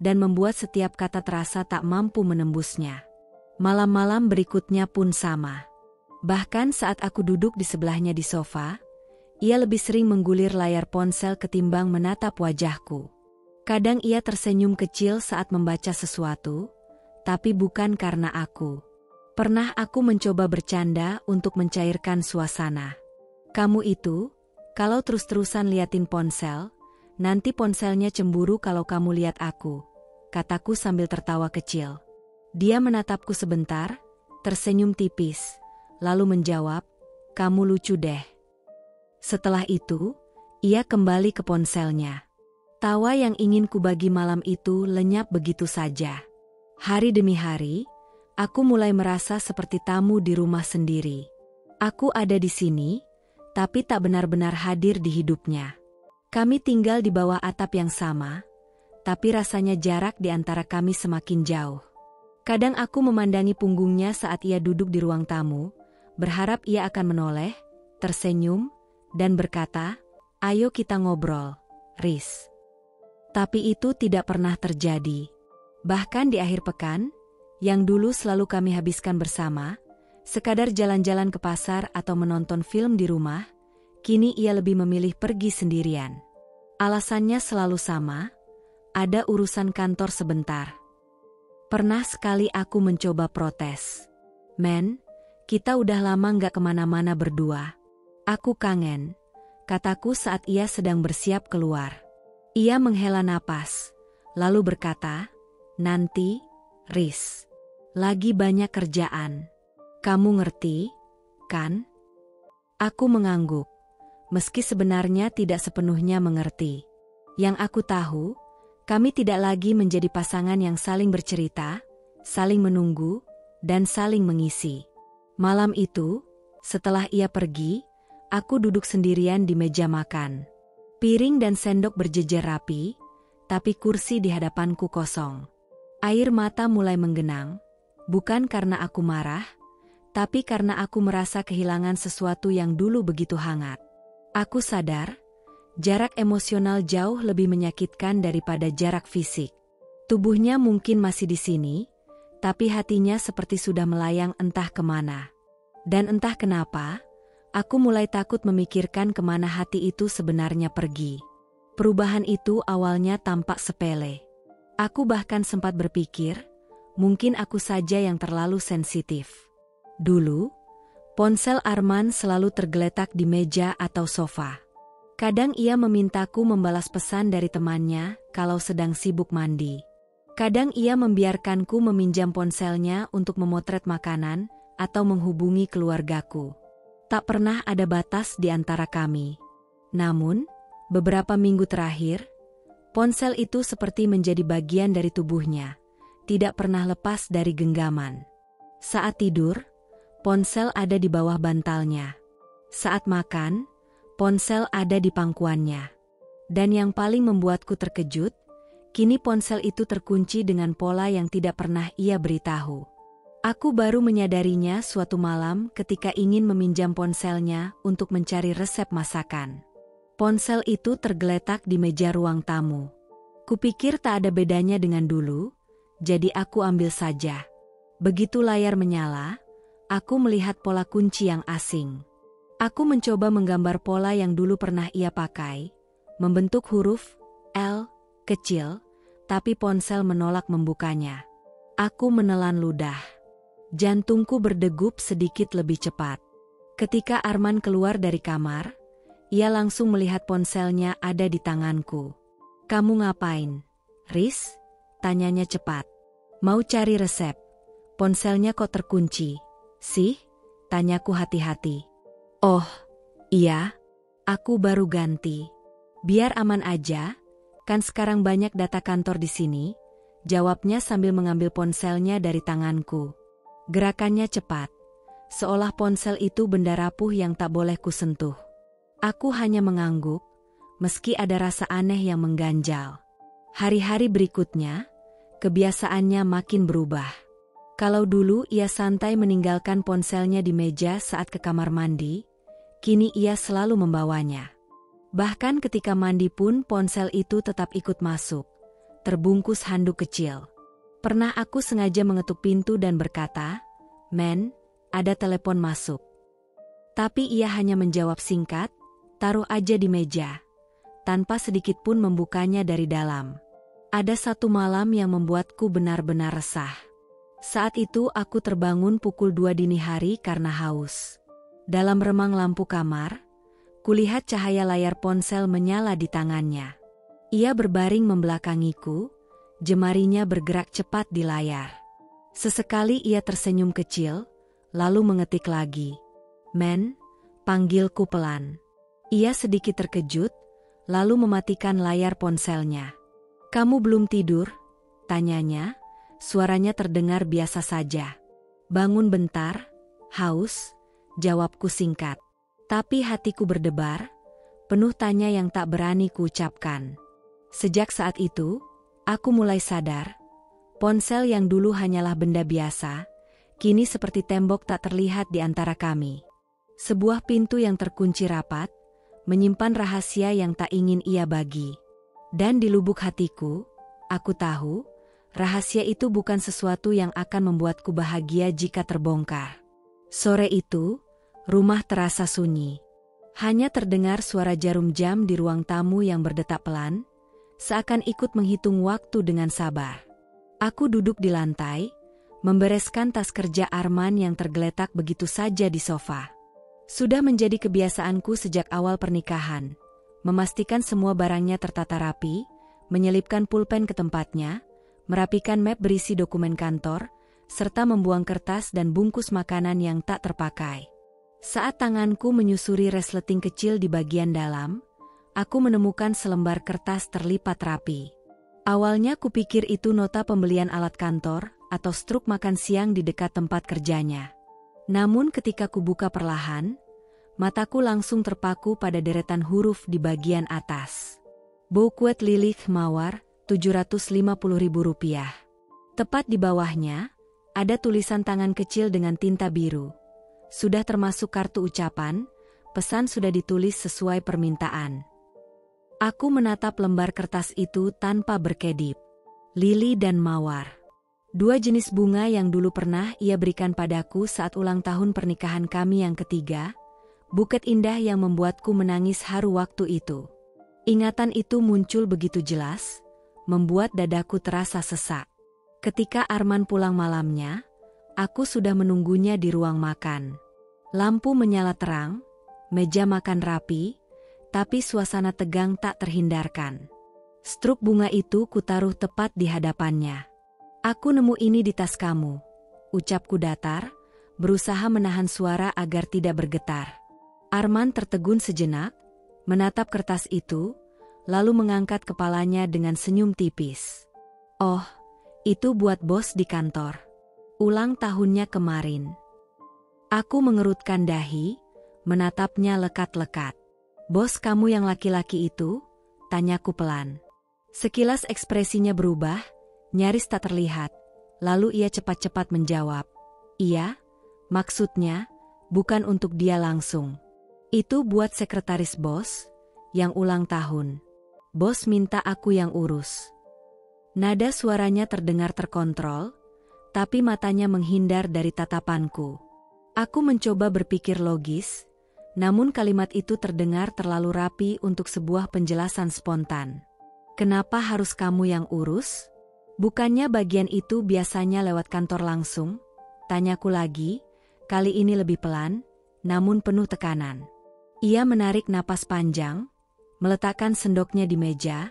dan membuat setiap kata terasa tak mampu menembusnya. Malam-malam berikutnya pun sama. Bahkan saat aku duduk di sebelahnya di sofa, ia lebih sering menggulir layar ponsel ketimbang menatap wajahku. Kadang ia tersenyum kecil saat membaca sesuatu, tapi bukan karena aku. Pernah aku mencoba bercanda untuk mencairkan suasana. "Kamu itu, kalau terus-terusan liatin ponsel, nanti ponselnya cemburu kalau kamu lihat aku," kataku sambil tertawa kecil. Dia menatapku sebentar, tersenyum tipis, lalu menjawab, "Kamu lucu deh." Setelah itu, ia kembali ke ponselnya. Tawa yang ingin kubagi malam itu lenyap begitu saja. Hari demi hari, aku mulai merasa seperti tamu di rumah sendiri. Aku ada di sini, tapi tak benar-benar hadir di hidupnya. Kami tinggal di bawah atap yang sama, tapi rasanya jarak di antara kami semakin jauh. Kadang aku memandangi punggungnya saat ia duduk di ruang tamu, berharap ia akan menoleh, tersenyum, dan berkata, "Ayo kita ngobrol, Riz." Tapi itu tidak pernah terjadi. Bahkan di akhir pekan, yang dulu selalu kami habiskan bersama, sekadar jalan-jalan ke pasar atau menonton film di rumah, kini ia lebih memilih pergi sendirian. Alasannya selalu sama, ada urusan kantor sebentar. Pernah sekali aku mencoba protes. "Men, kita udah lama nggak kemana-mana berdua. Aku kangen," kataku saat ia sedang bersiap keluar. Ia menghela napas, lalu berkata, "Nanti, Riz. Lagi banyak kerjaan. Kamu ngerti, kan?" Aku mengangguk, meski sebenarnya tidak sepenuhnya mengerti. Yang aku tahu, kami tidak lagi menjadi pasangan yang saling bercerita, saling menunggu, dan saling mengisi. Malam itu, setelah ia pergi, aku duduk sendirian di meja makan. Piring dan sendok berjejer rapi, tapi kursi di hadapanku kosong. Air mata mulai menggenang, bukan karena aku marah, tapi karena aku merasa kehilangan sesuatu yang dulu begitu hangat. Aku sadar, jarak emosional jauh lebih menyakitkan daripada jarak fisik. Tubuhnya mungkin masih di sini, tapi hatinya seperti sudah melayang entah kemana. Dan entah kenapa, aku mulai takut memikirkan kemana hati itu sebenarnya pergi. Perubahan itu awalnya tampak sepele. Aku bahkan sempat berpikir, mungkin aku saja yang terlalu sensitif. Dulu, ponsel Arman selalu tergeletak di meja atau sofa. Kadang ia memintaku membalas pesan dari temannya kalau sedang sibuk mandi. Kadang ia membiarkanku meminjam ponselnya untuk memotret makanan atau menghubungi keluargaku. Tak pernah ada batas di antara kami. Namun, beberapa minggu terakhir, ponsel itu seperti menjadi bagian dari tubuhnya, tidak pernah lepas dari genggaman. Saat tidur, ponsel ada di bawah bantalnya. Saat makan, ponsel ada di pangkuannya. Dan yang paling membuatku terkejut, kini ponsel itu terkunci dengan pola yang tidak pernah ia beritahu. Aku baru menyadarinya suatu malam ketika ingin meminjam ponselnya untuk mencari resep masakan. Ponsel itu tergeletak di meja ruang tamu. Kupikir tak ada bedanya dengan dulu, jadi aku ambil saja. Begitu layar menyala, aku melihat pola kunci yang asing. Aku mencoba menggambar pola yang dulu pernah ia pakai, membentuk huruf L kecil, tapi ponsel menolak membukanya. Aku menelan ludah. Jantungku berdegup sedikit lebih cepat. Ketika Arman keluar dari kamar, ia langsung melihat ponselnya ada di tanganku. "Kamu ngapain, Riz?" tanyanya cepat. "Mau cari resep. Ponselnya kok terkunci, sih?" tanyaku hati-hati. "Oh, Iya, aku baru ganti. Biar aman aja, kan sekarang banyak data kantor di sini, jawabnya sambil mengambil ponselnya dari tanganku. Gerakannya cepat, seolah ponsel itu benda rapuh yang tak boleh kusentuh. Aku hanya mengangguk, meski ada rasa aneh yang mengganjal. Hari-hari berikutnya, kebiasaannya makin berubah. Kalau dulu ia santai meninggalkan ponselnya di meja saat ke kamar mandi, kini ia selalu membawanya. Bahkan ketika mandi pun ponsel itu tetap ikut masuk, terbungkus handuk kecil. Pernah aku sengaja mengetuk pintu dan berkata, "Men, ada telepon masuk." Tapi ia hanya menjawab singkat, "Taruh aja di meja," tanpa sedikit pun membukanya dari dalam. Ada satu malam yang membuatku benar-benar resah. Saat itu aku terbangun pukul 2 dini hari karena haus. Dalam remang lampu kamar, kulihat cahaya layar ponsel menyala di tangannya. Ia berbaring membelakangiku, jemarinya bergerak cepat di layar. Sesekali ia tersenyum kecil, lalu mengetik lagi. "Men," panggilku pelan. Ia sedikit terkejut, lalu mematikan layar ponselnya. "Kamu belum tidur?" tanyanya. Suaranya terdengar biasa saja. "Bangun bentar, haus," jawabku singkat. Tapi hatiku berdebar, penuh tanya yang tak berani kuucapkan. Sejak saat itu, aku mulai sadar, ponsel yang dulu hanyalah benda biasa, kini seperti tembok tak terlihat di antara kami. Sebuah pintu yang terkunci rapat, menyimpan rahasia yang tak ingin ia bagi. Dan di lubuk hatiku, aku tahu, rahasia itu bukan sesuatu yang akan membuatku bahagia jika terbongkar. Sore itu, rumah terasa sunyi. Hanya terdengar suara jarum jam di ruang tamu yang berdetak pelan, seakan ikut menghitung waktu dengan sabar. Aku duduk di lantai, membereskan tas kerja Arman yang tergeletak begitu saja di sofa. Sudah menjadi kebiasaanku sejak awal pernikahan, memastikan semua barangnya tertata rapi, menyelipkan pulpen ke tempatnya, merapikan map berisi dokumen kantor, serta membuang kertas dan bungkus makanan yang tak terpakai. Saat tanganku menyusuri resleting kecil di bagian dalam, aku menemukan selembar kertas terlipat rapi. Awalnya kupikir itu nota pembelian alat kantor atau struk makan siang di dekat tempat kerjanya. Namun ketika kubuka perlahan, mataku langsung terpaku pada deretan huruf di bagian atas. Bouquet Lilith Mawar, Rp750.000. Tepat di bawahnya, ada tulisan tangan kecil dengan tinta biru. Sudah termasuk kartu ucapan, pesan sudah ditulis sesuai permintaan. Aku menatap lembar kertas itu tanpa berkedip. Lili dan mawar. Dua jenis bunga yang dulu pernah ia berikan padaku saat ulang tahun pernikahan kami yang ketiga, buket indah yang membuatku menangis haru waktu itu. Ingatan itu muncul begitu jelas, membuat dadaku terasa sesak. Ketika Arman pulang malamnya, aku sudah menunggunya di ruang makan. Lampu menyala terang, meja makan rapi, tapi suasana tegang tak terhindarkan. Struk bunga itu kutaruh tepat di hadapannya. "Aku nemu ini di tas kamu," ucapku datar, berusaha menahan suara agar tidak bergetar. Arman tertegun sejenak, menatap kertas itu, lalu mengangkat kepalanya dengan senyum tipis. "Oh, itu buat bos di kantor. Ulang tahunnya kemarin." Aku mengerutkan dahi, menatapnya lekat-lekat. "Bos kamu yang laki-laki itu?" tanyaku pelan. Sekilas ekspresinya berubah, nyaris tak terlihat, lalu ia cepat-cepat menjawab, "Iya, maksudnya, bukan untuk dia langsung. Itu buat sekretaris bos, yang ulang tahun. Bos minta aku yang urus." Nada suaranya terdengar terkontrol, tapi matanya menghindar dari tatapanku. Aku mencoba berpikir logis, namun kalimat itu terdengar terlalu rapi untuk sebuah penjelasan spontan. "Kenapa harus kamu yang urus? Bukannya bagian itu biasanya lewat kantor langsung?" tanyaku lagi, kali ini lebih pelan, namun penuh tekanan. Ia menarik napas panjang, meletakkan sendoknya di meja,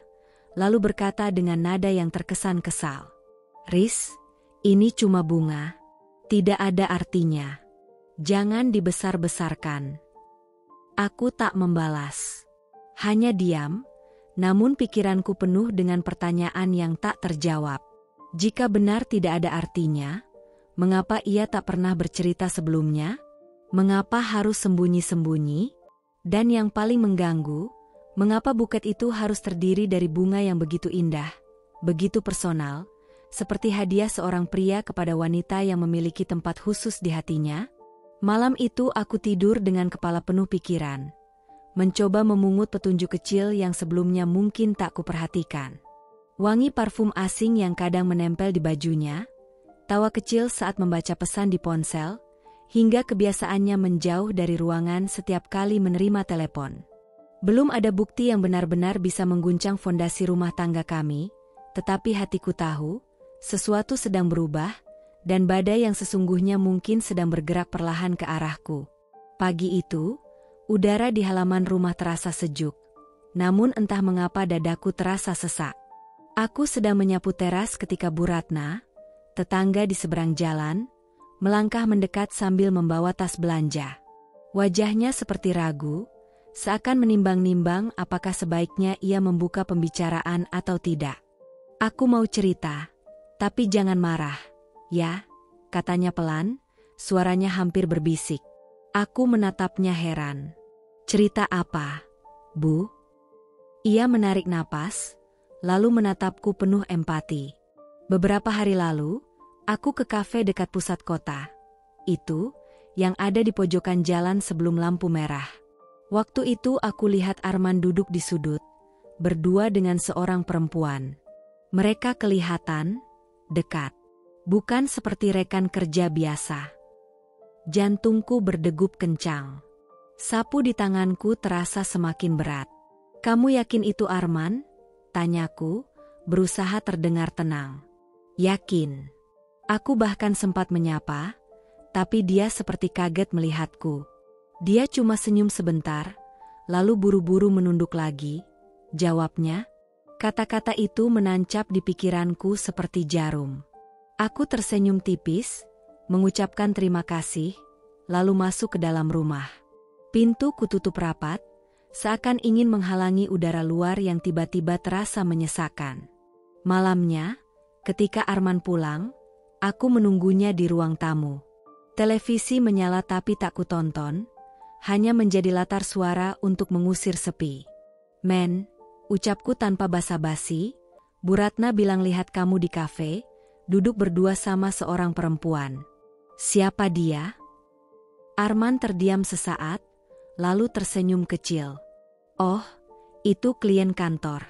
lalu berkata dengan nada yang terkesan kesal, "Riz, ini cuma bunga. Tidak ada artinya. Jangan dibesar-besarkan." Aku tak membalas. Hanya diam, namun pikiranku penuh dengan pertanyaan yang tak terjawab. Jika benar tidak ada artinya, mengapa ia tak pernah bercerita sebelumnya? Mengapa harus sembunyi-sembunyi? Dan yang paling mengganggu, mengapa buket itu harus terdiri dari bunga yang begitu indah, begitu personal, seperti hadiah seorang pria kepada wanita yang memiliki tempat khusus di hatinya? Malam itu aku tidur dengan kepala penuh pikiran, mencoba memungut petunjuk kecil yang sebelumnya mungkin tak kuperhatikan. Wangi parfum asing yang kadang menempel di bajunya, tawa kecil saat membaca pesan di ponsel, hingga kebiasaannya menjauh dari ruangan setiap kali menerima telepon. Belum ada bukti yang benar-benar bisa mengguncang fondasi rumah tangga kami, tetapi hatiku tahu, sesuatu sedang berubah, dan badai yang sesungguhnya mungkin sedang bergerak perlahan ke arahku. Pagi itu, udara di halaman rumah terasa sejuk, namun entah mengapa dadaku terasa sesak. Aku sedang menyapu teras ketika Bu Ratna, tetangga di seberang jalan, melangkah mendekat sambil membawa tas belanja. Wajahnya seperti ragu, seakan menimbang-nimbang apakah sebaiknya ia membuka pembicaraan atau tidak. Aku mau cerita, tapi jangan marah, ya, katanya pelan, suaranya hampir berbisik. Aku menatapnya heran. Cerita apa, Bu? Ia menarik napas, lalu menatapku penuh empati. Beberapa hari lalu, aku ke kafe dekat pusat kota. Itu, yang ada di pojokan jalan sebelum lampu merah. Waktu itu aku lihat Arman duduk di sudut, berdua dengan seorang perempuan. Mereka kelihatan dekat, bukan seperti rekan kerja biasa. Jantungku berdegup kencang. Sapu di tanganku terasa semakin berat. Kamu yakin itu Arman? Tanyaku, berusaha terdengar tenang. Yakin. Aku bahkan sempat menyapa, tapi dia seperti kaget melihatku. Dia cuma senyum sebentar, lalu buru-buru menunduk lagi. Jawabnya, kata-kata itu menancap di pikiranku seperti jarum. Aku tersenyum tipis, mengucapkan terima kasih, lalu masuk ke dalam rumah. Pintu kututup rapat, seakan ingin menghalangi udara luar yang tiba-tiba terasa menyesakan. Malamnya, ketika Arman pulang, aku menunggunya di ruang tamu. Televisi menyala tapi tak kutonton, hanya menjadi latar suara untuk mengusir sepi. Men, ucapku tanpa basa-basi, Bu Ratna bilang lihat kamu di kafe, duduk berdua sama seorang perempuan. Siapa dia? Arman terdiam sesaat, lalu tersenyum kecil. Oh, itu klien kantor.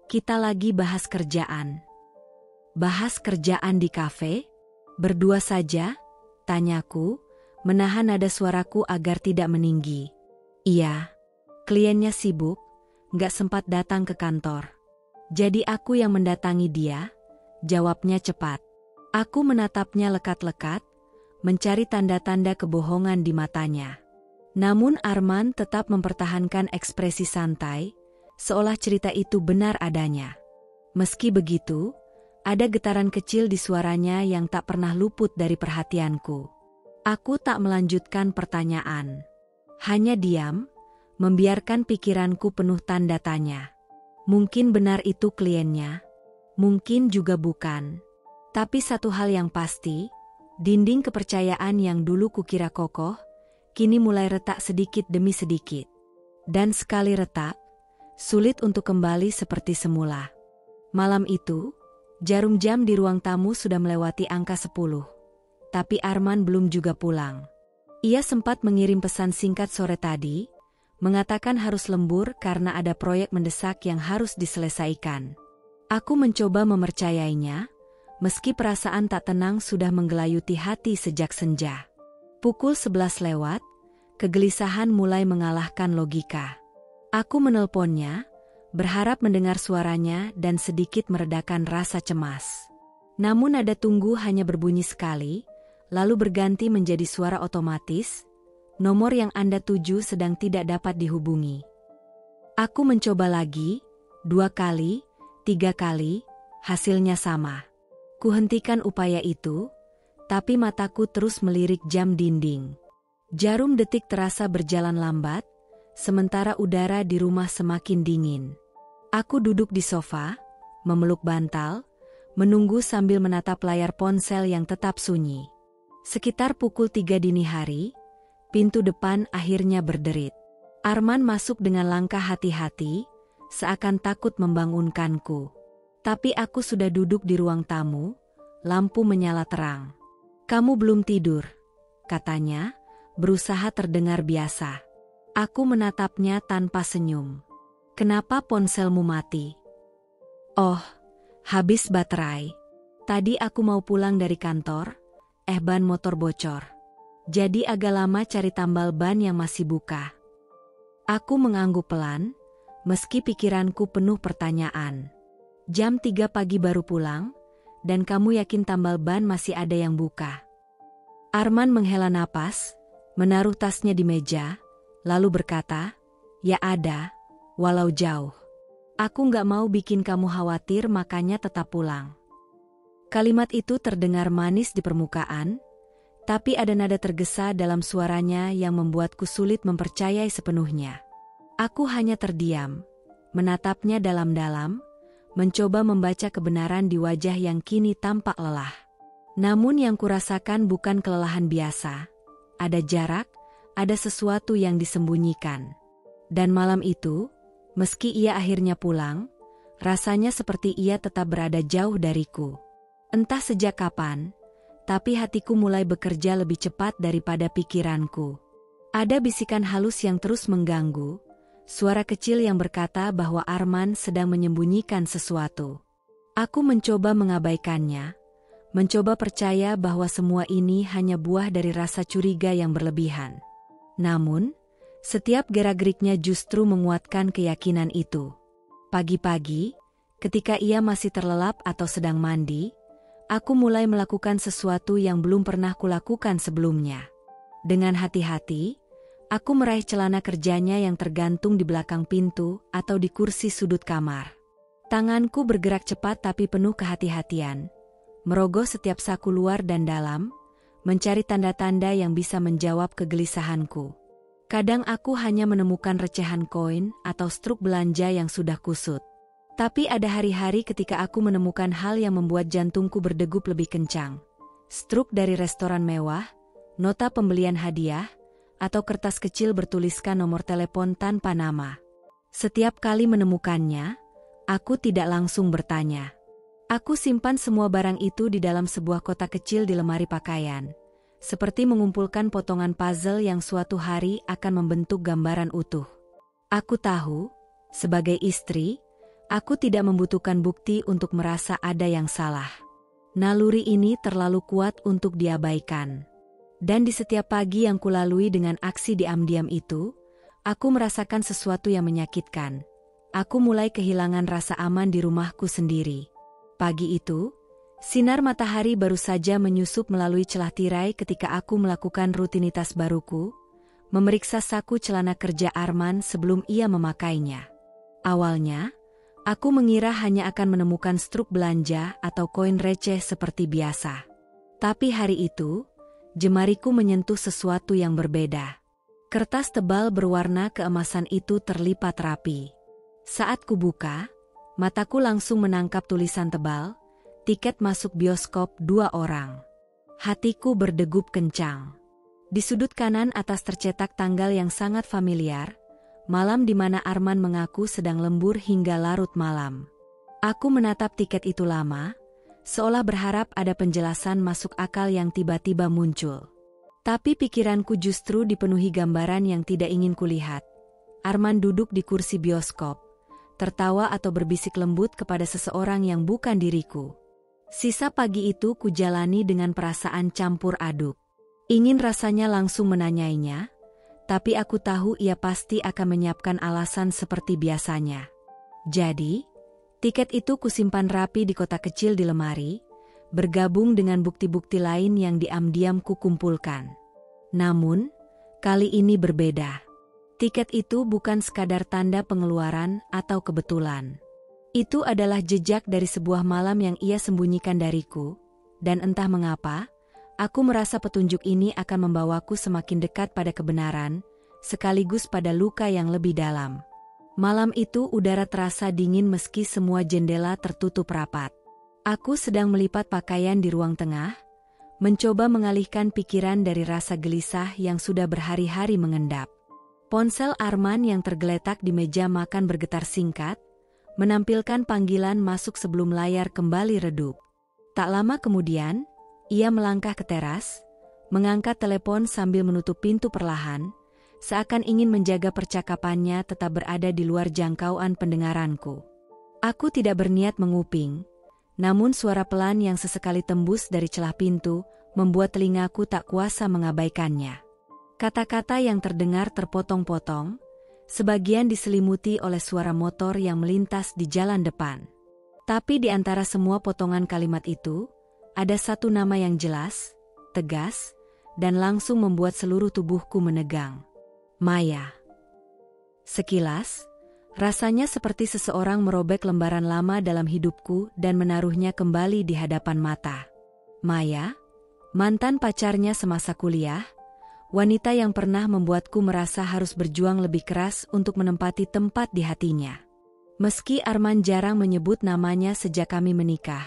Kita lagi bahas kerjaan. Bahas kerjaan di kafe? Berdua saja? Tanyaku, menahan nada suaraku agar tidak meninggi. Iya, kliennya sibuk, gak sempat datang ke kantor. Jadi aku yang mendatangi dia, jawabnya cepat. Aku menatapnya lekat-lekat, mencari tanda-tanda kebohongan di matanya. Namun Arman tetap mempertahankan ekspresi santai, seolah cerita itu benar adanya. Meski begitu, ada getaran kecil di suaranya yang tak pernah luput dari perhatianku. Aku tak melanjutkan pertanyaan. Hanya diam, membiarkan pikiranku penuh tanda tanya. Mungkin benar itu kliennya, mungkin juga bukan. Tapi satu hal yang pasti, dinding kepercayaan yang dulu kukira kokoh, kini mulai retak sedikit demi sedikit. Dan sekali retak, sulit untuk kembali seperti semula. Malam itu, jarum jam di ruang tamu sudah melewati angka 10. Tapi Arman belum juga pulang. Ia sempat mengirim pesan singkat sore tadi, mengatakan harus lembur karena ada proyek mendesak yang harus diselesaikan. Aku mencoba mempercayainya, meski perasaan tak tenang sudah menggelayuti hati sejak senja. Pukul 11 lewat, kegelisahan mulai mengalahkan logika. Aku menelponnya, berharap mendengar suaranya dan sedikit meredakan rasa cemas. Namun nada tunggu hanya berbunyi sekali, lalu berganti menjadi suara otomatis, nomor yang Anda tuju sedang tidak dapat dihubungi. Aku mencoba lagi, 2 kali, 3 kali, hasilnya sama. Kuhentikan upaya itu, tapi mataku terus melirik jam dinding. Jarum detik terasa berjalan lambat, sementara udara di rumah semakin dingin. Aku duduk di sofa, memeluk bantal, menunggu sambil menatap layar ponsel yang tetap sunyi. Sekitar pukul 3 dini hari, pintu depan akhirnya berderit. Arman masuk dengan langkah hati-hati, seakan takut membangunkanku. Tapi aku sudah duduk di ruang tamu, lampu menyala terang. "Kamu belum tidur," katanya, berusaha terdengar biasa. Aku menatapnya tanpa senyum. "Kenapa ponselmu mati?" "Oh, habis baterai. Tadi aku mau pulang dari kantor, ban motor bocor. Jadi agak lama cari tambal ban yang masih buka." Aku mengangguk pelan, meski pikiranku penuh pertanyaan. Jam 3 pagi baru pulang, dan kamu yakin tambal ban masih ada yang buka? Arman menghela napas, menaruh tasnya di meja, lalu berkata, "Ya ada, walau jauh. Aku nggak mau bikin kamu khawatir, makanya tetap pulang." Kalimat itu terdengar manis di permukaan, tapi ada nada tergesa dalam suaranya yang membuatku sulit mempercayai sepenuhnya. Aku hanya terdiam, menatapnya dalam-dalam, mencoba membaca kebenaran di wajah yang kini tampak lelah. Namun yang kurasakan bukan kelelahan biasa. Ada jarak, ada sesuatu yang disembunyikan. Dan malam itu, meski ia akhirnya pulang, rasanya seperti ia tetap berada jauh dariku. Entah sejak kapan, tapi hatiku mulai bekerja lebih cepat daripada pikiranku. Ada bisikan halus yang terus mengganggu, suara kecil yang berkata bahwa Arman sedang menyembunyikan sesuatu. Aku mencoba mengabaikannya, mencoba percaya bahwa semua ini hanya buah dari rasa curiga yang berlebihan. Namun, setiap gerak-geriknya justru menguatkan keyakinan itu. Pagi-pagi, ketika ia masih terlelap atau sedang mandi, aku mulai melakukan sesuatu yang belum pernah kulakukan sebelumnya. Dengan hati-hati, aku meraih celana kerjanya yang tergantung di belakang pintu atau di kursi sudut kamar. Tanganku bergerak cepat tapi penuh kehati-hatian, merogoh setiap saku luar dan dalam, mencari tanda-tanda yang bisa menjawab kegelisahanku. Kadang aku hanya menemukan recehan koin atau struk belanja yang sudah kusut. Tapi ada hari-hari ketika aku menemukan hal yang membuat jantungku berdegup lebih kencang. Struk dari restoran mewah, nota pembelian hadiah, atau kertas kecil bertuliskan nomor telepon tanpa nama. Setiap kali menemukannya, aku tidak langsung bertanya. Aku simpan semua barang itu di dalam sebuah kotak kecil di lemari pakaian, seperti mengumpulkan potongan puzzle yang suatu hari akan membentuk gambaran utuh. Aku tahu, sebagai istri, aku tidak membutuhkan bukti untuk merasa ada yang salah. Naluri ini terlalu kuat untuk diabaikan. Dan di setiap pagi yang kulalui dengan aksi diam-diam itu, aku merasakan sesuatu yang menyakitkan. Aku mulai kehilangan rasa aman di rumahku sendiri. Pagi itu, sinar matahari baru saja menyusup melalui celah tirai ketika aku melakukan rutinitas baruku, memeriksa saku celana kerja Arman sebelum ia memakainya. Awalnya, aku mengira hanya akan menemukan struk belanja atau koin receh seperti biasa. Tapi hari itu, jemariku menyentuh sesuatu yang berbeda. Kertas tebal berwarna keemasan itu terlipat rapi. Saat kubuka, mataku langsung menangkap tulisan tebal, "Tiket masuk bioskop 2 orang." Hatiku berdegup kencang. Di sudut kanan atas tercetak tanggal yang sangat familiar, malam di mana Arman mengaku sedang lembur hingga larut malam. Aku menatap tiket itu lama, seolah berharap ada penjelasan masuk akal yang tiba-tiba muncul. Tapi pikiranku justru dipenuhi gambaran yang tidak ingin kulihat. Arman duduk di kursi bioskop, tertawa atau berbisik lembut kepada seseorang yang bukan diriku. Sisa pagi itu kujalani dengan perasaan campur aduk. Ingin rasanya langsung menanyainya, tapi aku tahu ia pasti akan menyiapkan alasan seperti biasanya. Jadi, tiket itu kusimpan rapi di kotak kecil di lemari, bergabung dengan bukti-bukti lain yang diam-diam kukumpulkan. Namun, kali ini berbeda. Tiket itu bukan sekadar tanda pengeluaran atau kebetulan. Itu adalah jejak dari sebuah malam yang ia sembunyikan dariku, dan entah mengapa, aku merasa petunjuk ini akan membawaku semakin dekat pada kebenaran, sekaligus pada luka yang lebih dalam. Malam itu udara terasa dingin meski semua jendela tertutup rapat. Aku sedang melipat pakaian di ruang tengah, mencoba mengalihkan pikiran dari rasa gelisah yang sudah berhari-hari mengendap. Ponsel Arman yang tergeletak di meja makan bergetar singkat, menampilkan panggilan masuk sebelum layar kembali redup. Tak lama kemudian, ia melangkah ke teras, mengangkat telepon sambil menutup pintu perlahan, seakan ingin menjaga percakapannya tetap berada di luar jangkauan pendengaranku. Aku tidak berniat menguping, namun suara pelan yang sesekali tembus dari celah pintu membuat telingaku tak kuasa mengabaikannya. Kata-kata yang terdengar terpotong-potong, sebagian diselimuti oleh suara motor yang melintas di jalan depan. Tapi di antara semua potongan kalimat itu, ada satu nama yang jelas, tegas, dan langsung membuat seluruh tubuhku menegang. Maya. Sekilas, rasanya seperti seseorang merobek lembaran lama dalam hidupku dan menaruhnya kembali di hadapan mata. Maya, mantan pacarnya semasa kuliah, wanita yang pernah membuatku merasa harus berjuang lebih keras untuk menempati tempat di hatinya. Meski Arman jarang menyebut namanya sejak kami menikah,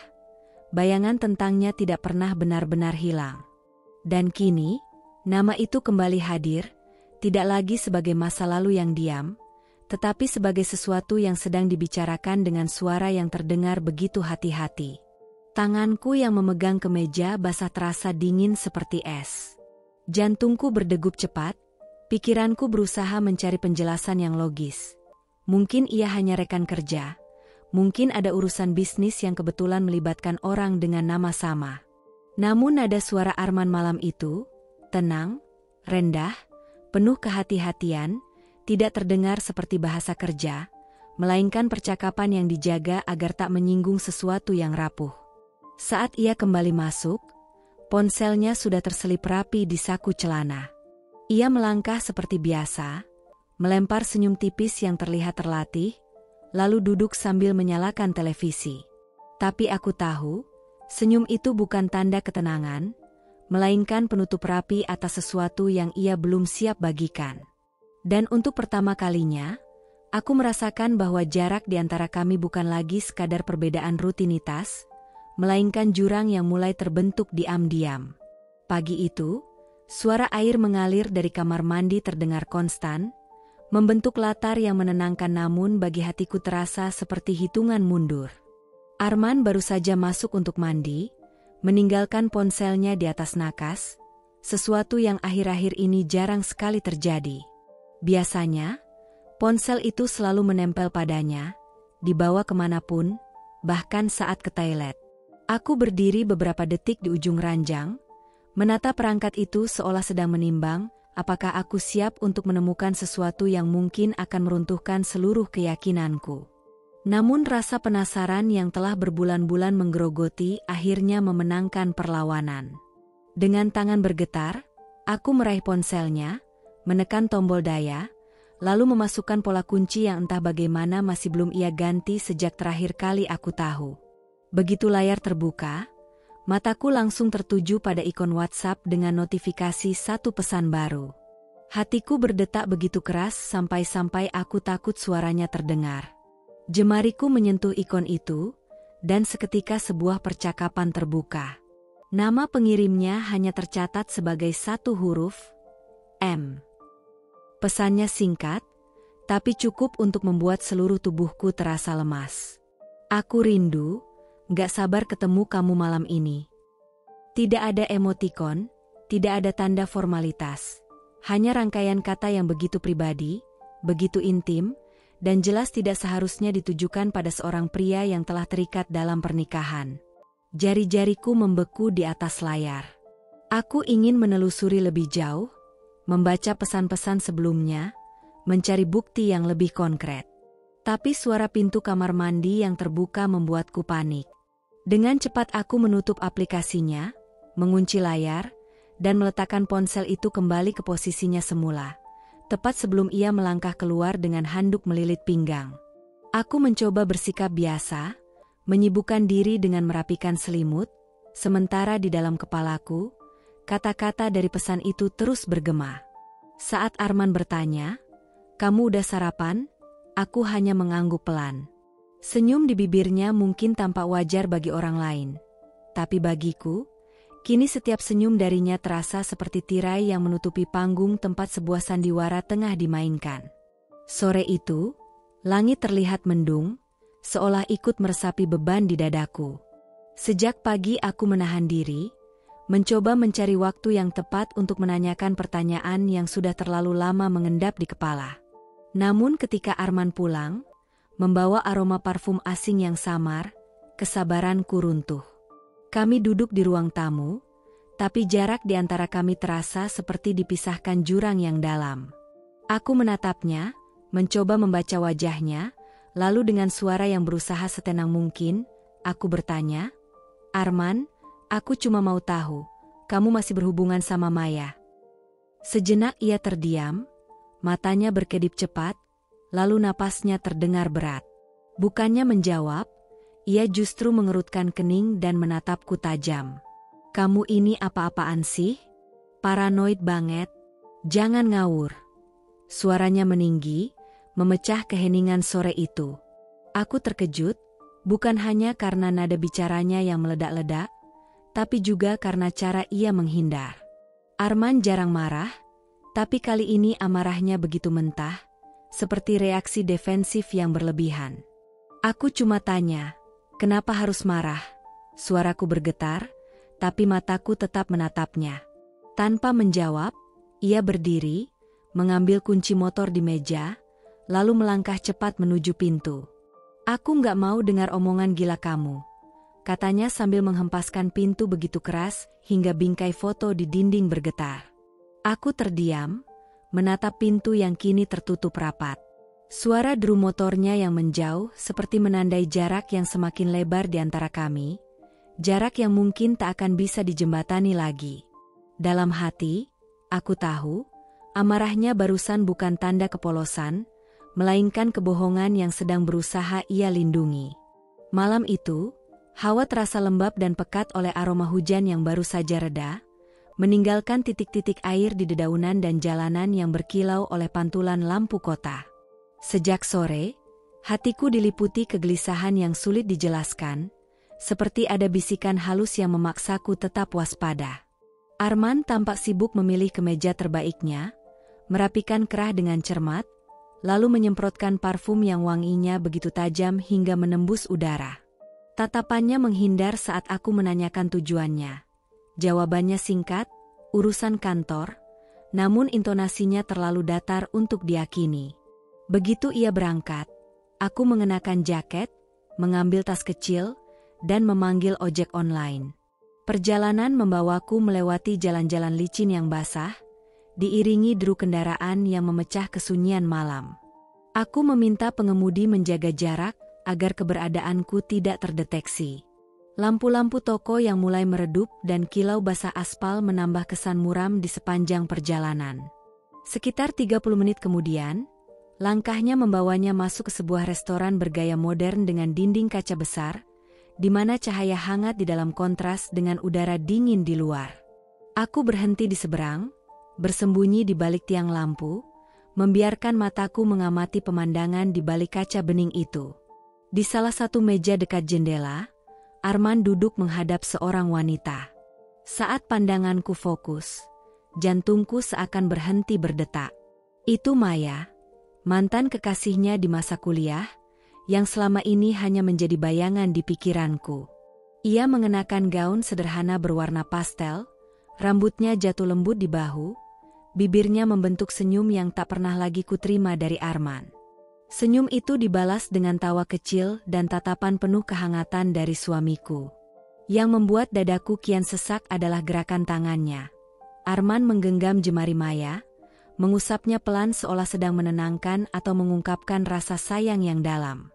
bayangan tentangnya tidak pernah benar-benar hilang. Dan kini, nama itu kembali hadir, tidak lagi sebagai masa lalu yang diam, tetapi sebagai sesuatu yang sedang dibicarakan dengan suara yang terdengar begitu hati-hati. Tanganku yang memegang kemeja basah terasa dingin seperti es. Jantungku berdegup cepat, pikiranku berusaha mencari penjelasan yang logis. Mungkin ia hanya rekan kerja, mungkin ada urusan bisnis yang kebetulan melibatkan orang dengan nama sama. Namun nada suara Arman malam itu, tenang, rendah, penuh kehati-hatian, tidak terdengar seperti bahasa kerja, melainkan percakapan yang dijaga agar tak menyinggung sesuatu yang rapuh. Saat ia kembali masuk, ponselnya sudah terselip rapi di saku celana. Ia melangkah seperti biasa, melempar senyum tipis yang terlihat terlatih, lalu duduk sambil menyalakan televisi. Tapi aku tahu, senyum itu bukan tanda ketenangan, melainkan penutup rapi atas sesuatu yang ia belum siap bagikan. Dan untuk pertama kalinya, aku merasakan bahwa jarak di antara kami bukan lagi sekadar perbedaan rutinitas, melainkan jurang yang mulai terbentuk diam-diam. Pagi itu, suara air mengalir dari kamar mandi terdengar konstan, membentuk latar yang menenangkan namun bagi hatiku terasa seperti hitungan mundur. Arman baru saja masuk untuk mandi, meninggalkan ponselnya di atas nakas, sesuatu yang akhir-akhir ini jarang sekali terjadi. Biasanya, ponsel itu selalu menempel padanya, dibawa kemanapun, bahkan saat ke toilet. Aku berdiri beberapa detik di ujung ranjang, menatap perangkat itu seolah sedang menimbang, apakah aku siap untuk menemukan sesuatu yang mungkin akan meruntuhkan seluruh keyakinanku. Namun rasa penasaran yang telah berbulan-bulan menggerogoti akhirnya memenangkan perlawanan. Dengan tangan bergetar, aku meraih ponselnya, menekan tombol daya, lalu memasukkan pola kunci yang entah bagaimana masih belum ia ganti sejak terakhir kali aku tahu. Begitu layar terbuka, mataku langsung tertuju pada ikon WhatsApp dengan notifikasi satu pesan baru. Hatiku berdetak begitu keras sampai-sampai aku takut suaranya terdengar. Jemariku menyentuh ikon itu, dan seketika sebuah percakapan terbuka. Nama pengirimnya hanya tercatat sebagai satu huruf, M. Pesannya singkat, tapi cukup untuk membuat seluruh tubuhku terasa lemas. Aku rindu, gak sabar ketemu kamu malam ini. Tidak ada emotikon, tidak ada tanda formalitas. Hanya rangkaian kata yang begitu pribadi, begitu intim, dan jelas tidak seharusnya ditujukan pada seorang pria yang telah terikat dalam pernikahan. Jari-jariku membeku di atas layar. Aku ingin menelusuri lebih jauh, membaca pesan-pesan sebelumnya, mencari bukti yang lebih konkret. Tapi suara pintu kamar mandi yang terbuka membuatku panik. Dengan cepat aku menutup aplikasinya, mengunci layar, dan meletakkan ponsel itu kembali ke posisinya semula. Tepat sebelum ia melangkah keluar dengan handuk melilit pinggang. Aku mencoba bersikap biasa, menyibukkan diri dengan merapikan selimut, sementara di dalam kepalaku, kata-kata dari pesan itu terus bergema. Saat Arman bertanya, "Kamu udah sarapan?" Aku hanya mengangguk pelan. Senyum di bibirnya mungkin tampak wajar bagi orang lain. Tapi bagiku, kini setiap senyum darinya terasa seperti tirai yang menutupi panggung tempat sebuah sandiwara tengah dimainkan. Sore itu, langit terlihat mendung, seolah ikut meresapi beban di dadaku. Sejak pagi aku menahan diri, mencoba mencari waktu yang tepat untuk menanyakan pertanyaan yang sudah terlalu lama mengendap di kepala. Namun ketika Arman pulang, membawa aroma parfum asing yang samar, kesabaranku runtuh. Kami duduk di ruang tamu, tapi jarak di antara kami terasa seperti dipisahkan jurang yang dalam. Aku menatapnya, mencoba membaca wajahnya, lalu dengan suara yang berusaha setenang mungkin, aku bertanya, "Arman, aku cuma mau tahu, kamu masih berhubungan sama Maya?" Sejenak ia terdiam, matanya berkedip cepat, lalu napasnya terdengar berat. Bukannya menjawab, ia justru mengerutkan kening dan menatapku tajam. "Kamu ini apa-apaan sih? Paranoid banget. Jangan ngawur." Suaranya meninggi, memecah keheningan sore itu. Aku terkejut, bukan hanya karena nada bicaranya yang meledak-ledak, tapi juga karena cara ia menghindar. Arman jarang marah, tapi kali ini amarahnya begitu mentah, seperti reaksi defensif yang berlebihan. Aku cuma tanya, "Kenapa harus marah?" Suaraku bergetar, tapi mataku tetap menatapnya. Tanpa menjawab, ia berdiri, mengambil kunci motor di meja, lalu melangkah cepat menuju pintu. "Aku nggak mau dengar omongan gila kamu," katanya sambil menghempaskan pintu begitu keras hingga bingkai foto di dinding bergetar. Aku terdiam, menatap pintu yang kini tertutup rapat. Suara deru motornya yang menjauh seperti menandai jarak yang semakin lebar di antara kami, jarak yang mungkin tak akan bisa dijembatani lagi. Dalam hati, aku tahu, amarahnya barusan bukan tanda kepolosan, melainkan kebohongan yang sedang berusaha ia lindungi. Malam itu, hawa terasa lembab dan pekat oleh aroma hujan yang baru saja reda, meninggalkan titik-titik air di dedaunan dan jalanan yang berkilau oleh pantulan lampu kota. Sejak sore, hatiku diliputi kegelisahan yang sulit dijelaskan, seperti ada bisikan halus yang memaksaku tetap waspada. Arman tampak sibuk memilih kemeja terbaiknya, merapikan kerah dengan cermat, lalu menyemprotkan parfum yang wanginya begitu tajam hingga menembus udara. Tatapannya menghindar saat aku menanyakan tujuannya. Jawabannya singkat, urusan kantor, namun intonasinya terlalu datar untuk diyakini. Begitu ia berangkat, aku mengenakan jaket, mengambil tas kecil, dan memanggil ojek online. Perjalanan membawaku melewati jalan-jalan licin yang basah, diiringi deru kendaraan yang memecah kesunyian malam. Aku meminta pengemudi menjaga jarak agar keberadaanku tidak terdeteksi. Lampu-lampu toko yang mulai meredup dan kilau basah aspal menambah kesan muram di sepanjang perjalanan. Sekitar 30 menit kemudian, langkahnya membawanya masuk ke sebuah restoran bergaya modern dengan dinding kaca besar, di mana cahaya hangat di dalam kontras dengan udara dingin di luar. Aku berhenti di seberang, bersembunyi di balik tiang lampu, membiarkan mataku mengamati pemandangan di balik kaca bening itu. Di salah satu meja dekat jendela, Arman duduk menghadap seorang wanita. Saat pandanganku fokus, jantungku seakan berhenti berdetak. Itu Maya, mantan kekasihnya di masa kuliah, yang selama ini hanya menjadi bayangan di pikiranku. Ia mengenakan gaun sederhana berwarna pastel, rambutnya jatuh lembut di bahu, bibirnya membentuk senyum yang tak pernah lagi kuterima dari Arman. Senyum itu dibalas dengan tawa kecil dan tatapan penuh kehangatan dari suamiku. Yang membuat dadaku kian sesak adalah gerakan tangannya. Arman menggenggam jemari Maya, mengusapnya pelan seolah sedang menenangkan atau mengungkapkan rasa sayang yang dalam.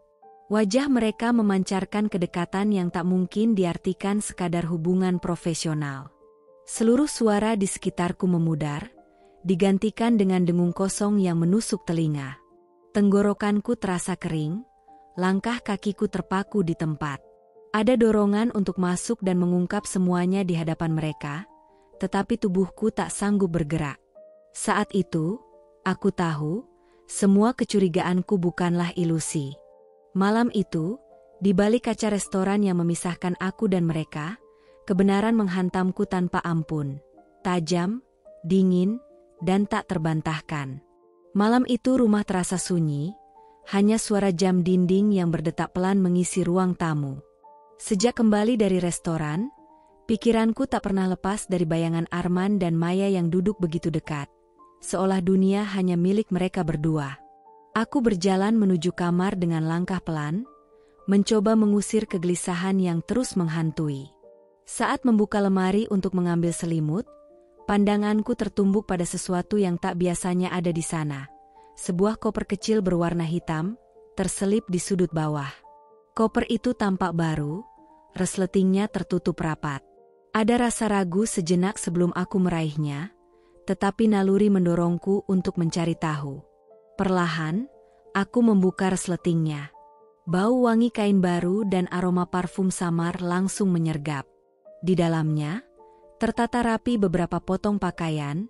Wajah mereka memancarkan kedekatan yang tak mungkin diartikan sekadar hubungan profesional. Seluruh suara di sekitarku memudar, digantikan dengan dengung kosong yang menusuk telinga. Tenggorokanku terasa kering, langkah kakiku terpaku di tempat. Ada dorongan untuk masuk dan mengungkap semuanya di hadapan mereka, tetapi tubuhku tak sanggup bergerak. Saat itu, aku tahu, semua kecurigaanku bukanlah ilusi. Malam itu, di balik kaca restoran yang memisahkan aku dan mereka, kebenaran menghantamku tanpa ampun. Tajam, dingin, dan tak terbantahkan. Malam itu rumah terasa sunyi, hanya suara jam dinding yang berdetak pelan mengisi ruang tamu. Sejak kembali dari restoran, pikiranku tak pernah lepas dari bayangan Arman dan Maya yang duduk begitu dekat, seolah dunia hanya milik mereka berdua. Aku berjalan menuju kamar dengan langkah pelan, mencoba mengusir kegelisahan yang terus menghantui. Saat membuka lemari untuk mengambil selimut, pandanganku tertumbuk pada sesuatu yang tak biasanya ada di sana. Sebuah koper kecil berwarna hitam, terselip di sudut bawah. Koper itu tampak baru, resletingnya tertutup rapat. Ada rasa ragu sejenak sebelum aku meraihnya, tetapi naluri mendorongku untuk mencari tahu. Perlahan, aku membuka resletingnya. Bau wangi kain baru dan aroma parfum samar langsung menyergap. Di dalamnya, tertata rapi beberapa potong pakaian,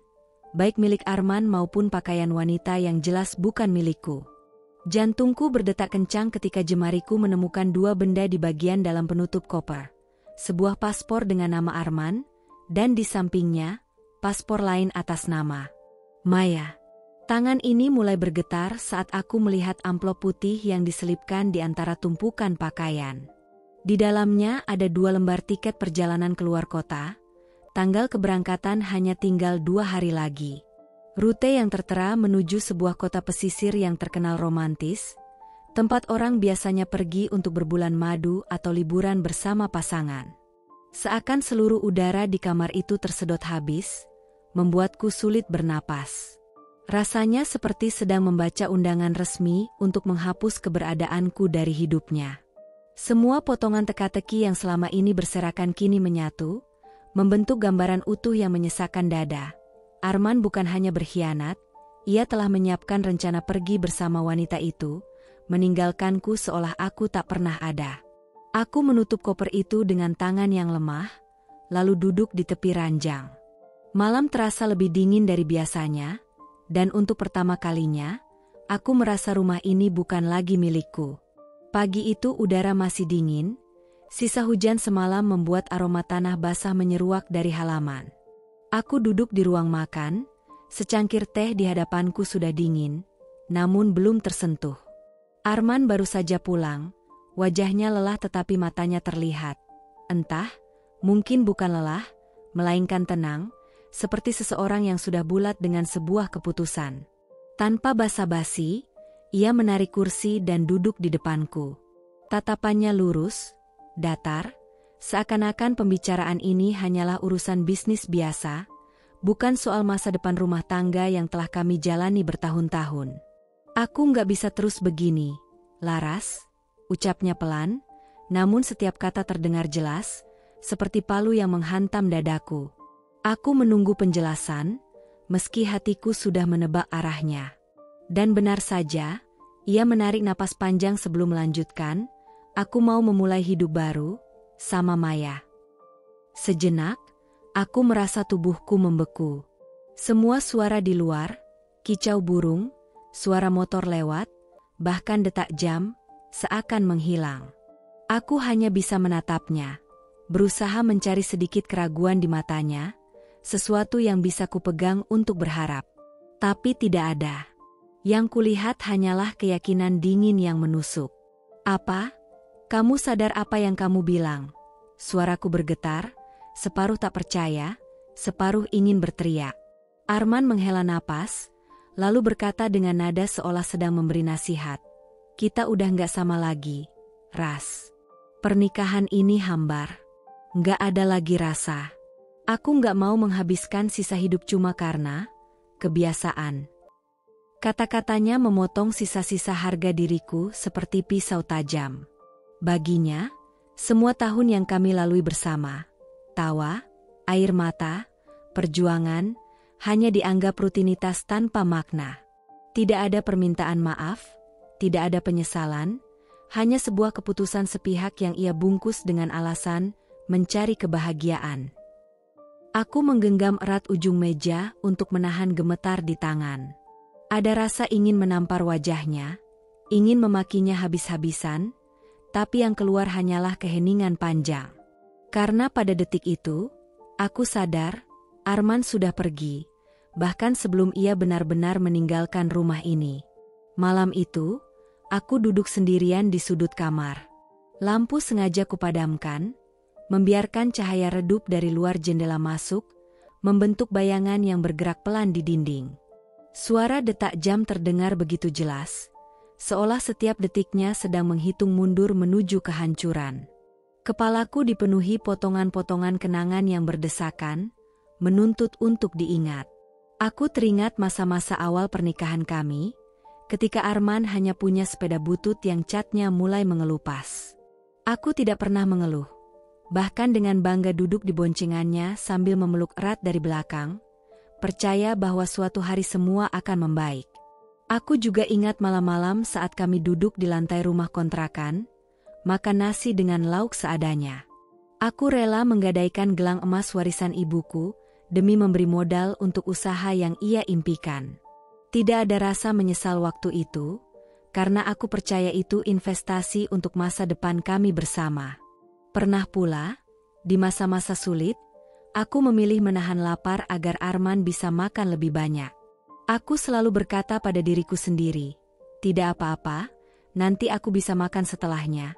baik milik Arman maupun pakaian wanita yang jelas bukan milikku. Jantungku berdetak kencang ketika jemariku menemukan dua benda di bagian dalam penutup koper. Sebuah paspor dengan nama Arman, dan di sampingnya, paspor lain atas nama Maya. Tangan ini mulai bergetar saat aku melihat amplop putih yang diselipkan di antara tumpukan pakaian. Di dalamnya ada 2 lembar tiket perjalanan keluar kota. Tanggal keberangkatan hanya tinggal 2 hari lagi. Rute yang tertera menuju sebuah kota pesisir yang terkenal romantis, tempat orang biasanya pergi untuk berbulan madu atau liburan bersama pasangan. Seakan seluruh udara di kamar itu tersedot habis, membuatku sulit bernapas. Rasanya seperti sedang membaca undangan resmi untuk menghapus keberadaanku dari hidupnya. Semua potongan teka-teki yang selama ini berserakan kini menyatu, membentuk gambaran utuh yang menyesakkan dada. Arman bukan hanya berkhianat, ia telah menyiapkan rencana pergi bersama wanita itu, meninggalkanku seolah aku tak pernah ada. Aku menutup koper itu dengan tangan yang lemah, lalu duduk di tepi ranjang. Malam terasa lebih dingin dari biasanya, dan untuk pertama kalinya, aku merasa rumah ini bukan lagi milikku. Pagi itu udara masih dingin, sisa hujan semalam membuat aroma tanah basah menyeruak dari halaman. Aku duduk di ruang makan, secangkir teh di hadapanku sudah dingin, namun belum tersentuh. Arman baru saja pulang, wajahnya lelah tetapi matanya terlihat. Entah, mungkin bukan lelah, melainkan tenang, seperti seseorang yang sudah bulat dengan sebuah keputusan. Tanpa basa-basi, ia menarik kursi dan duduk di depanku. Tatapannya lurus, datar, seakan-akan pembicaraan ini hanyalah urusan bisnis biasa, bukan soal masa depan rumah tangga yang telah kami jalani bertahun-tahun. Aku nggak bisa terus begini, Laras, ucapnya pelan, namun setiap kata terdengar jelas, seperti palu yang menghantam dadaku. Aku menunggu penjelasan, meski hatiku sudah menebak arahnya. Dan benar saja, ia menarik napas panjang sebelum melanjutkan, aku mau memulai hidup baru, sama Maya. Sejenak, aku merasa tubuhku membeku. Semua suara di luar, kicau burung, suara motor lewat, bahkan detak jam, seakan menghilang. Aku hanya bisa menatapnya, berusaha mencari sedikit keraguan di matanya, sesuatu yang bisa kupegang untuk berharap. Tapi tidak ada. Yang kulihat hanyalah keyakinan dingin yang menusuk. Apa? Kamu sadar apa yang kamu bilang? Suaraku bergetar, separuh tak percaya, separuh ingin berteriak. Arman menghela napas, lalu berkata dengan nada seolah sedang memberi nasihat. Kita udah nggak sama lagi, Ras. Pernikahan ini hambar. Nggak ada lagi rasa. Aku nggak mau menghabiskan sisa hidup cuma karena kebiasaan. Kata-katanya memotong sisa-sisa harga diriku seperti pisau tajam. Baginya, semua tahun yang kami lalui bersama, tawa, air mata, perjuangan, hanya dianggap rutinitas tanpa makna. Tidak ada permintaan maaf, tidak ada penyesalan, hanya sebuah keputusan sepihak yang ia bungkus dengan alasan mencari kebahagiaan. Aku menggenggam erat ujung meja untuk menahan gemetar di tangan. Ada rasa ingin menampar wajahnya, ingin memakinya habis-habisan, tapi yang keluar hanyalah keheningan panjang. Karena pada detik itu, aku sadar, Arman sudah pergi, bahkan sebelum ia benar-benar meninggalkan rumah ini. Malam itu, aku duduk sendirian di sudut kamar. Lampu sengaja kupadamkan, membiarkan cahaya redup dari luar jendela masuk, membentuk bayangan yang bergerak pelan di dinding. Suara detak jam terdengar begitu jelas, seolah setiap detiknya sedang menghitung mundur menuju kehancuran. Kepalaku dipenuhi potongan-potongan kenangan yang berdesakan, menuntut untuk diingat. Aku teringat masa-masa awal pernikahan kami, ketika Arman hanya punya sepeda butut yang catnya mulai mengelupas. Aku tidak pernah mengeluh. Bahkan dengan bangga duduk di boncengannya sambil memeluk erat dari belakang, percaya bahwa suatu hari semua akan membaik. Aku juga ingat malam-malam saat kami duduk di lantai rumah kontrakan, makan nasi dengan lauk seadanya. Aku rela menggadaikan gelang emas warisan ibuku demi memberi modal untuk usaha yang ia impikan. Tidak ada rasa menyesal waktu itu, karena aku percaya itu investasi untuk masa depan kami bersama. Pernah pula, di masa-masa sulit, aku memilih menahan lapar agar Arman bisa makan lebih banyak. Aku selalu berkata pada diriku sendiri, tidak apa-apa, nanti aku bisa makan setelahnya.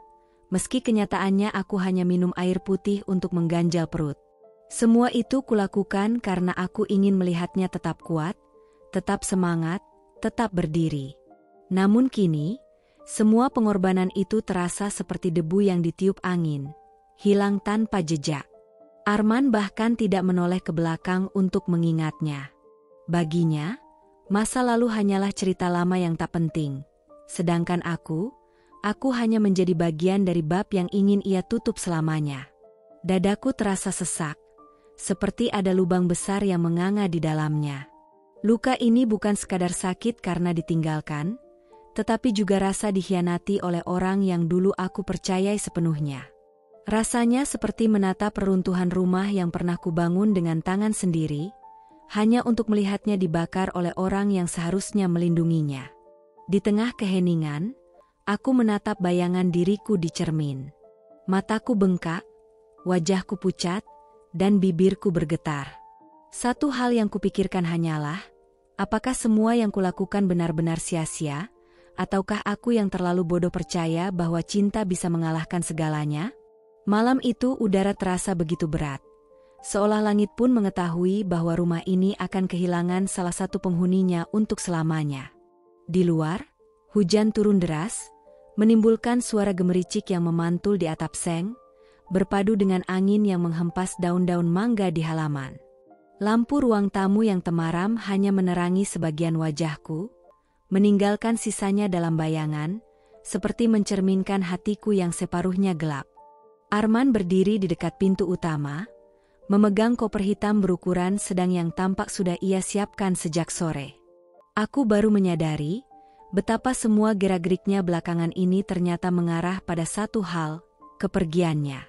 Meski kenyataannya aku hanya minum air putih untuk mengganjal perut. Semua itu kulakukan karena aku ingin melihatnya tetap kuat, tetap semangat, tetap berdiri. Namun kini, semua pengorbanan itu terasa seperti debu yang ditiup angin, hilang tanpa jejak. Arman bahkan tidak menoleh ke belakang untuk mengingatnya. Baginya, masa lalu hanyalah cerita lama yang tak penting. Sedangkan aku hanya menjadi bagian dari bab yang ingin ia tutup selamanya. Dadaku terasa sesak, seperti ada lubang besar yang menganga di dalamnya. Luka ini bukan sekadar sakit karena ditinggalkan, tetapi juga rasa dikhianati oleh orang yang dulu aku percayai sepenuhnya. Rasanya seperti menatap reruntuhan rumah yang pernah kubangun dengan tangan sendiri, hanya untuk melihatnya dibakar oleh orang yang seharusnya melindunginya. Di tengah keheningan, aku menatap bayangan diriku di cermin. Mataku bengkak, wajahku pucat, dan bibirku bergetar. Satu hal yang kupikirkan hanyalah, apakah semua yang kulakukan benar-benar sia-sia, ataukah aku yang terlalu bodoh percaya bahwa cinta bisa mengalahkan segalanya? Malam itu udara terasa begitu berat. Seolah langit pun mengetahui bahwa rumah ini akan kehilangan salah satu penghuninya untuk selamanya. Di luar, hujan turun deras, menimbulkan suara gemericik yang memantul di atap seng, berpadu dengan angin yang menghempas daun-daun mangga di halaman. Lampu ruang tamu yang temaram hanya menerangi sebagian wajahku, meninggalkan sisanya dalam bayangan, seperti mencerminkan hatiku yang separuhnya gelap. Arman berdiri di dekat pintu utama, memegang koper hitam berukuran sedang yang tampak sudah ia siapkan sejak sore. Aku baru menyadari betapa semua gerak-geriknya belakangan ini ternyata mengarah pada satu hal, kepergiannya.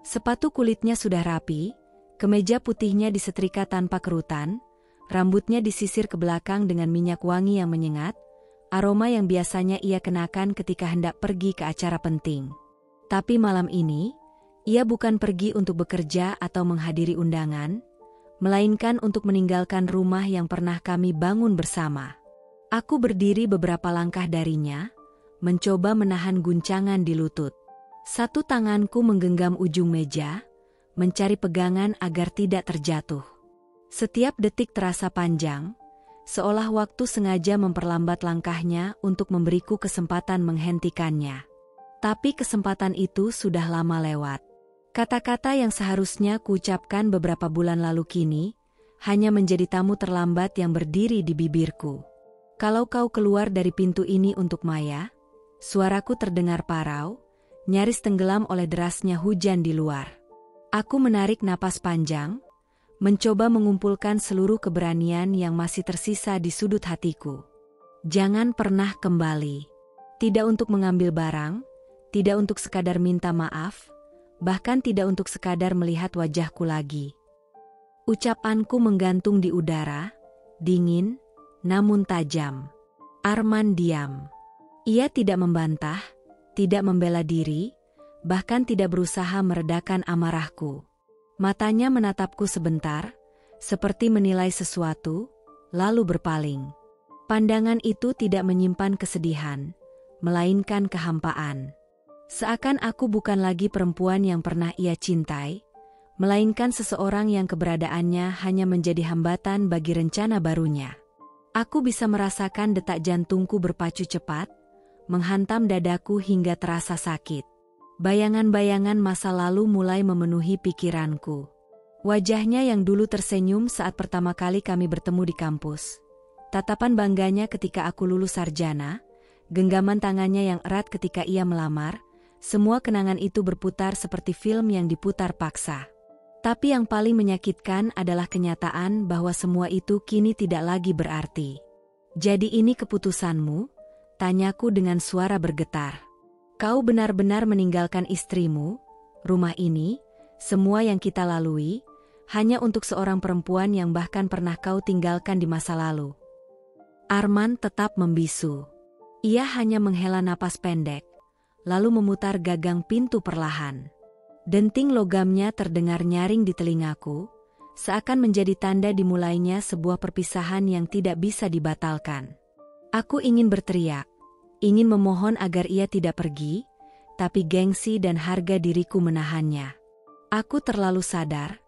Sepatu kulitnya sudah rapi, kemeja putihnya disetrika tanpa kerutan, rambutnya disisir ke belakang dengan minyak wangi yang menyengat, aroma yang biasanya ia kenakan ketika hendak pergi ke acara penting. Tapi malam ini, ia bukan pergi untuk bekerja atau menghadiri undangan, melainkan untuk meninggalkan rumah yang pernah kami bangun bersama. Aku berdiri beberapa langkah darinya, mencoba menahan guncangan di lutut. Satu tanganku menggenggam ujung meja, mencari pegangan agar tidak terjatuh. Setiap detik terasa panjang, seolah waktu sengaja memperlambat langkahnya untuk memberiku kesempatan menghentikannya. Tapi kesempatan itu sudah lama lewat. Kata-kata yang seharusnya kuucapkan beberapa bulan lalu kini, hanya menjadi tamu terlambat yang berdiri di bibirku. Kalau kau keluar dari pintu ini untuk Maya, suaraku terdengar parau, nyaris tenggelam oleh derasnya hujan di luar. Aku menarik napas panjang, mencoba mengumpulkan seluruh keberanian yang masih tersisa di sudut hatiku. Jangan pernah kembali. Tidak untuk mengambil barang, tidak untuk sekadar minta maaf, bahkan tidak untuk sekadar melihat wajahku lagi. Ucapanku menggantung di udara, dingin, namun tajam. Arman diam. Ia tidak membantah, tidak membela diri, bahkan tidak berusaha meredakan amarahku. Matanya menatapku sebentar, seperti menilai sesuatu, lalu berpaling. Pandangan itu tidak menyimpan kesedihan, melainkan kehampaan. Seakan aku bukan lagi perempuan yang pernah ia cintai, melainkan seseorang yang keberadaannya hanya menjadi hambatan bagi rencana barunya. Aku bisa merasakan detak jantungku berpacu cepat, menghantam dadaku hingga terasa sakit. Bayangan-bayangan masa lalu mulai memenuhi pikiranku. Wajahnya yang dulu tersenyum saat pertama kali kami bertemu di kampus. Tatapan bangganya ketika aku lulus sarjana, genggaman tangannya yang erat ketika ia melamar, semua kenangan itu berputar seperti film yang diputar paksa. Tapi yang paling menyakitkan adalah kenyataan bahwa semua itu kini tidak lagi berarti. "Jadi ini keputusanmu?" tanyaku dengan suara bergetar. "Kau benar-benar meninggalkan istrimu, rumah ini, semua yang kita lalui, hanya untuk seorang perempuan yang bahkan pernah kau tinggalkan di masa lalu?" Arman tetap membisu. Ia hanya menghela napas pendek, lalu memutar gagang pintu perlahan. Denting logamnya terdengar nyaring di telingaku, seakan menjadi tanda dimulainya sebuah perpisahan yang tidak bisa dibatalkan. Aku ingin berteriak, ingin memohon agar ia tidak pergi, tapi gengsi dan harga diriku menahannya. Aku terlalu sadar,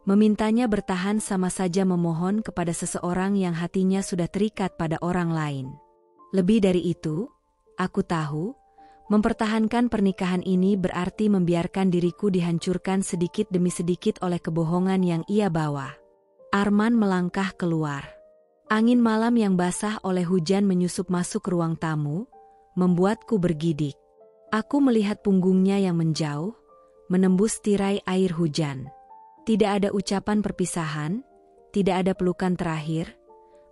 memintanya bertahan sama saja memohon kepada seseorang yang hatinya sudah terikat pada orang lain. Lebih dari itu, aku tahu, mempertahankan pernikahan ini berarti membiarkan diriku dihancurkan sedikit demi sedikit oleh kebohongan yang ia bawa. Arman melangkah keluar. Angin malam yang basah oleh hujan menyusup masuk ruang tamu, membuatku bergidik. Aku melihat punggungnya yang menjauh, menembus tirai air hujan. Tidak ada ucapan perpisahan, tidak ada pelukan terakhir,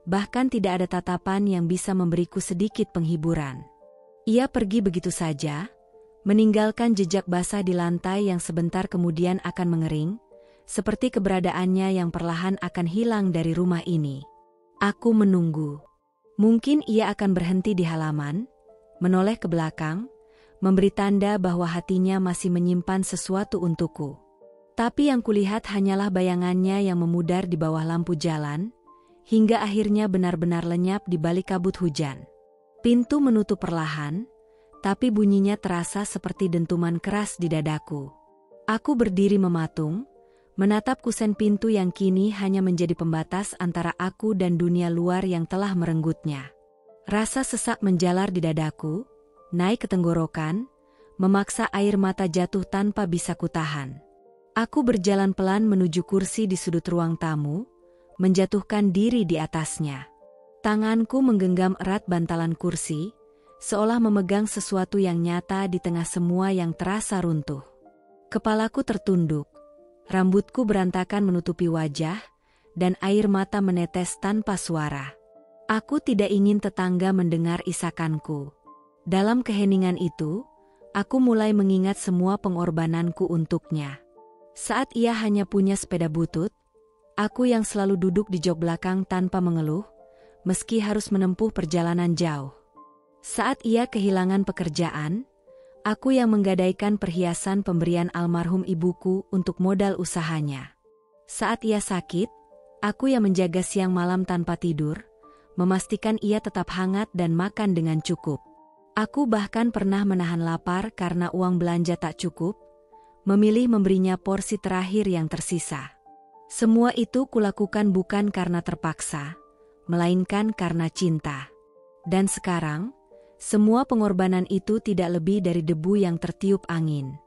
bahkan tidak ada tatapan yang bisa memberiku sedikit penghiburan. Ia pergi begitu saja, meninggalkan jejak basah di lantai yang sebentar kemudian akan mengering, seperti keberadaannya yang perlahan akan hilang dari rumah ini. Aku menunggu. Mungkin ia akan berhenti di halaman, menoleh ke belakang, memberi tanda bahwa hatinya masih menyimpan sesuatu untukku. Tapi yang kulihat hanyalah bayangannya yang memudar di bawah lampu jalan, hingga akhirnya benar-benar lenyap di balik kabut hujan. Pintu menutup perlahan, tapi bunyinya terasa seperti dentuman keras di dadaku. Aku berdiri mematung, menatap kusen pintu yang kini hanya menjadi pembatas antara aku dan dunia luar yang telah merenggutnya. Rasa sesak menjalar di dadaku, naik ke tenggorokan, memaksa air mata jatuh tanpa bisa kutahan. Aku berjalan pelan menuju kursi di sudut ruang tamu, menjatuhkan diri di atasnya. Tanganku menggenggam erat bantalan kursi, seolah memegang sesuatu yang nyata di tengah semua yang terasa runtuh. Kepalaku tertunduk, rambutku berantakan menutupi wajah, dan air mata menetes tanpa suara. Aku tidak ingin tetangga mendengar isakanku. Dalam keheningan itu, aku mulai mengingat semua pengorbananku untuknya. Saat ia hanya punya sepeda butut, aku yang selalu duduk di jok belakang tanpa mengeluh, meski harus menempuh perjalanan jauh. Saat ia kehilangan pekerjaan, aku yang menggadaikan perhiasan pemberian almarhum ibuku untuk modal usahanya. Saat ia sakit, aku yang menjaga siang malam tanpa tidur, memastikan ia tetap hangat dan makan dengan cukup. Aku bahkan pernah menahan lapar karena uang belanja tak cukup, memilih memberinya porsi terakhir yang tersisa. Semua itu kulakukan bukan karena terpaksa, melainkan karena cinta. Dan sekarang, semua pengorbanan itu tidak lebih dari debu yang tertiup angin.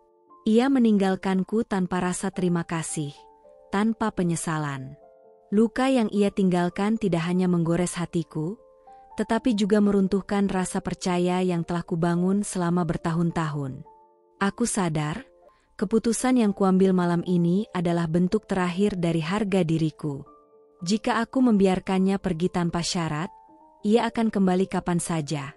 Ia meninggalkanku tanpa rasa terima kasih, tanpa penyesalan. Luka yang ia tinggalkan tidak hanya menggores hatiku, tetapi juga meruntuhkan rasa percaya yang telah kubangun selama bertahun-tahun. Aku sadar, keputusan yang kuambil malam ini adalah bentuk terakhir dari harga diriku. Jika aku membiarkannya pergi tanpa syarat, ia akan kembali kapan saja.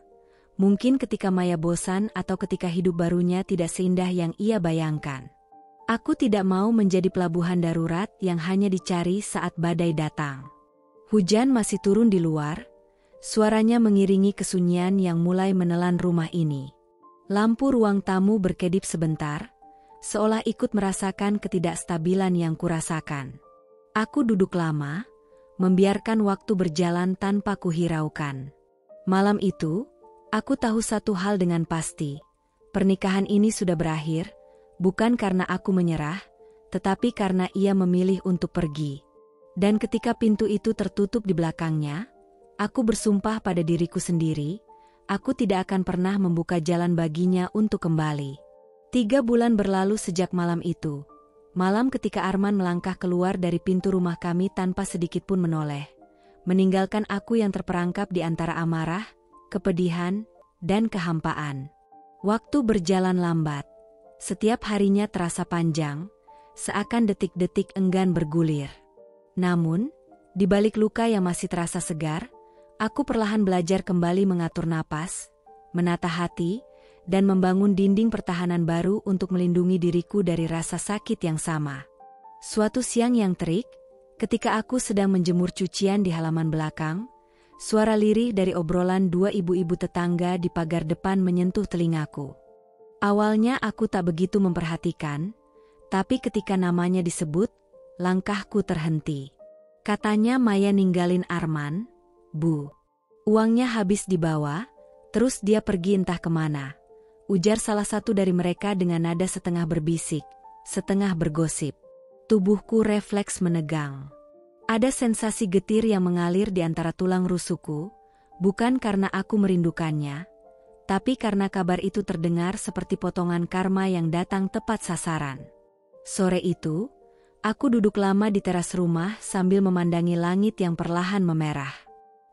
Mungkin ketika Maya bosan atau ketika hidup barunya tidak seindah yang ia bayangkan. Aku tidak mau menjadi pelabuhan darurat yang hanya dicari saat badai datang. Hujan masih turun di luar, suaranya mengiringi kesunyian yang mulai menelan rumah ini. Lampu ruang tamu berkedip sebentar, seolah ikut merasakan ketidakstabilan yang kurasakan. Aku duduk lama, membiarkan waktu berjalan tanpa kuhiraukan. Malam itu, aku tahu satu hal dengan pasti. Pernikahan ini sudah berakhir, bukan karena aku menyerah, tetapi karena ia memilih untuk pergi. Dan ketika pintu itu tertutup di belakangnya, aku bersumpah pada diriku sendiri, aku tidak akan pernah membuka jalan baginya untuk kembali. 3 bulan berlalu sejak malam itu. Malam ketika Arman melangkah keluar dari pintu rumah kami tanpa sedikit pun menoleh, meninggalkan aku yang terperangkap di antara amarah, kepedihan, dan kehampaan. Waktu berjalan lambat. Setiap harinya terasa panjang, seakan detik-detik enggan bergulir. Namun, di balik luka yang masih terasa segar, aku perlahan belajar kembali mengatur napas, menata hati, dan membangun dinding pertahanan baru untuk melindungi diriku dari rasa sakit yang sama. Suatu siang yang terik, ketika aku sedang menjemur cucian di halaman belakang, suara lirih dari obrolan 2 ibu-ibu tetangga di pagar depan menyentuh telingaku. Awalnya aku tak begitu memperhatikan, tapi ketika namanya disebut, langkahku terhenti. Katanya Maya ninggalin Arman, Bu. Uangnya habis dibawa, terus dia pergi entah kemana. Ujar salah satu dari mereka dengan nada setengah berbisik, setengah bergosip. Tubuhku refleks menegang. Ada sensasi getir yang mengalir di antara tulang rusukku, bukan karena aku merindukannya, tapi karena kabar itu terdengar seperti potongan karma yang datang tepat sasaran. Sore itu, aku duduk lama di teras rumah sambil memandangi langit yang perlahan memerah.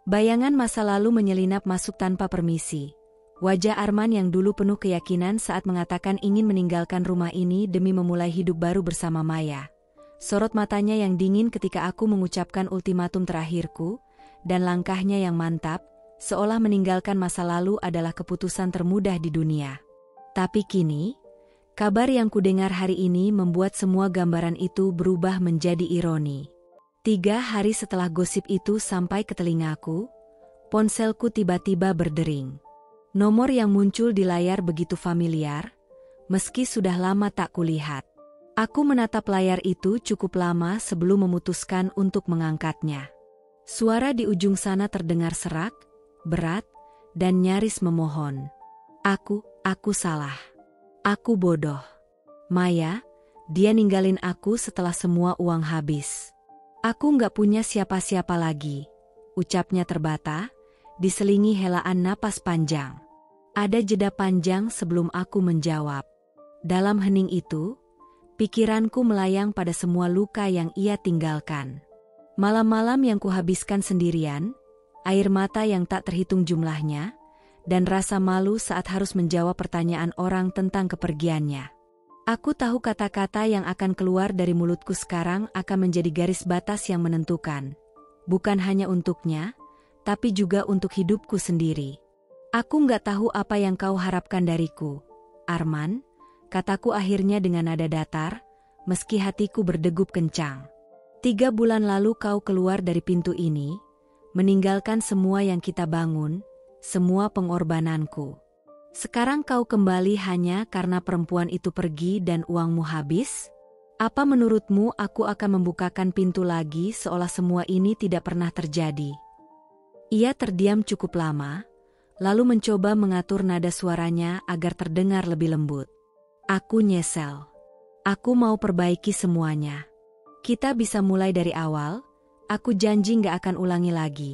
Bayangan masa lalu menyelinap masuk tanpa permisi. Wajah Arman yang dulu penuh keyakinan saat mengatakan ingin meninggalkan rumah ini demi memulai hidup baru bersama Maya. Sorot matanya yang dingin ketika aku mengucapkan ultimatum terakhirku, dan langkahnya yang mantap, seolah meninggalkan masa lalu adalah keputusan termudah di dunia. Tapi kini, kabar yang kudengar hari ini membuat semua gambaran itu berubah menjadi ironi. 3 hari setelah gosip itu sampai ke telingaku, ponselku tiba-tiba berdering. Nomor yang muncul di layar begitu familiar, meski sudah lama tak kulihat. Aku menatap layar itu cukup lama sebelum memutuskan untuk mengangkatnya. Suara di ujung sana terdengar serak, berat, dan nyaris memohon. Aku salah. Aku bodoh. Maya, dia ninggalin aku setelah semua uang habis. Aku nggak punya siapa-siapa lagi, ucapnya terbata, diselingi helaan napas panjang. Ada jeda panjang sebelum aku menjawab. Dalam hening itu, pikiranku melayang pada semua luka yang ia tinggalkan. Malam-malam yang kuhabiskan sendirian, air mata yang tak terhitung jumlahnya, dan rasa malu saat harus menjawab pertanyaan orang tentang kepergiannya. Aku tahu kata-kata yang akan keluar dari mulutku sekarang akan menjadi garis batas yang menentukan. Bukan hanya untuknya, tapi juga untuk hidupku sendiri. Aku nggak tahu apa yang kau harapkan dariku, Arman, kataku akhirnya dengan nada datar, meski hatiku berdegup kencang. 3 bulan lalu kau keluar dari pintu ini, meninggalkan semua yang kita bangun, semua pengorbananku. Sekarang kau kembali hanya karena perempuan itu pergi dan uangmu habis? Apa menurutmu aku akan membukakan pintu lagi seolah semua ini tidak pernah terjadi? Ia terdiam cukup lama, lalu mencoba mengatur nada suaranya agar terdengar lebih lembut. Aku nyesel. Aku mau perbaiki semuanya. Kita bisa mulai dari awal, aku janji gak akan ulangi lagi,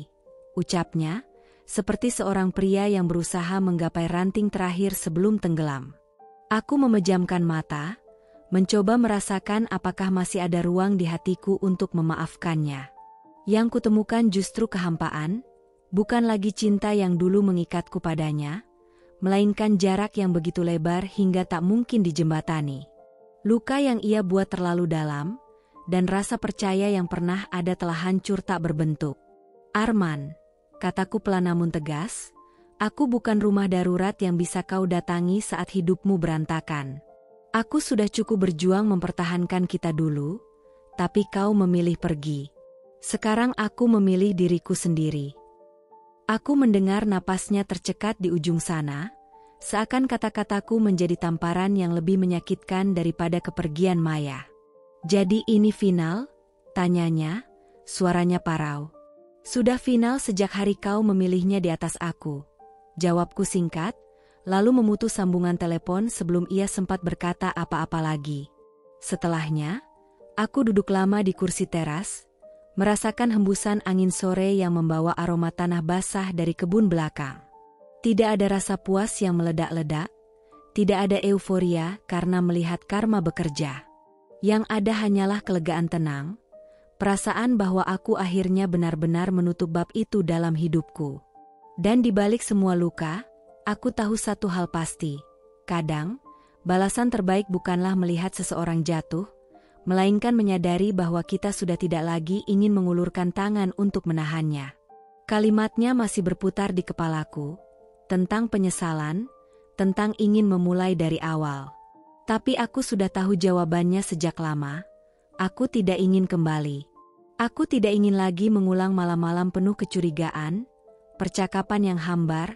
ucapnya, seperti seorang pria yang berusaha menggapai ranting terakhir sebelum tenggelam. Aku memejamkan mata, mencoba merasakan apakah masih ada ruang di hatiku untuk memaafkannya. Yang kutemukan justru kehampaan, bukan lagi cinta yang dulu mengikatku padanya, melainkan jarak yang begitu lebar hingga tak mungkin dijembatani. Luka yang ia buat terlalu dalam, dan rasa percaya yang pernah ada telah hancur tak berbentuk. Arman, kataku pelan namun tegas, aku bukan rumah darurat yang bisa kau datangi saat hidupmu berantakan. Aku sudah cukup berjuang mempertahankan kita dulu, tapi kau memilih pergi. Sekarang aku memilih diriku sendiri. Aku mendengar napasnya tercekat di ujung sana, seakan kata-kataku menjadi tamparan yang lebih menyakitkan daripada kepergian Maya. Jadi ini final? Tanyanya, suaranya parau. Sudah final sejak hari kau memilihnya di atas aku. Jawabku singkat, lalu memutus sambungan telepon sebelum ia sempat berkata apa-apa lagi. Setelahnya, aku duduk lama di kursi teras, merasakan hembusan angin sore yang membawa aroma tanah basah dari kebun belakang. Tidak ada rasa puas yang meledak-ledak, tidak ada euforia karena melihat karma bekerja. Yang ada hanyalah kelegaan tenang, perasaan bahwa aku akhirnya benar-benar menutup bab itu dalam hidupku. Dan di balik semua luka, aku tahu satu hal pasti. Kadang, balasan terbaik bukanlah melihat seseorang jatuh, melainkan menyadari bahwa kita sudah tidak lagi ingin mengulurkan tangan untuk menahannya. Kalimatnya masih berputar di kepalaku, tentang penyesalan, tentang ingin memulai dari awal. Tapi aku sudah tahu jawabannya sejak lama. Aku tidak ingin kembali. Aku tidak ingin lagi mengulang malam-malam penuh kecurigaan, percakapan yang hambar,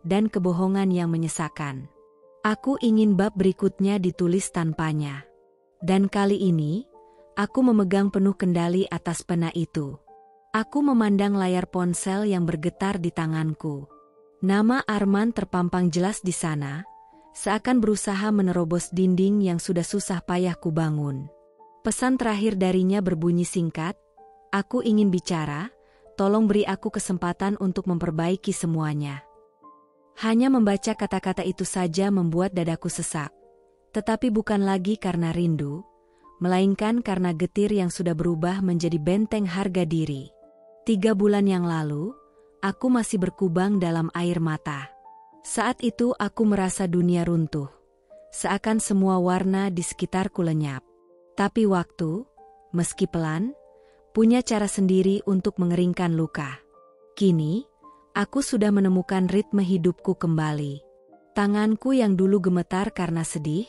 dan kebohongan yang menyesakan. Aku ingin bab berikutnya ditulis tanpanya. Dan kali ini, aku memegang penuh kendali atas pena itu. Aku memandang layar ponsel yang bergetar di tanganku. Nama Arman terpampang jelas di sana, seakan berusaha menerobos dinding yang sudah susah payah kubangun. Pesan terakhir darinya berbunyi singkat, "Aku ingin bicara, tolong beri aku kesempatan untuk memperbaiki semuanya." Hanya membaca kata-kata itu saja membuat dadaku sesak. Tetapi bukan lagi karena rindu, melainkan karena getir yang sudah berubah menjadi benteng harga diri. 3 bulan yang lalu, aku masih berkubang dalam air mata. Saat itu aku merasa dunia runtuh, seakan semua warna di sekitarku lenyap. Tapi waktu, meski pelan, punya cara sendiri untuk mengeringkan luka. Kini, aku sudah menemukan ritme hidupku kembali. Tanganku yang dulu gemetar karena sedih,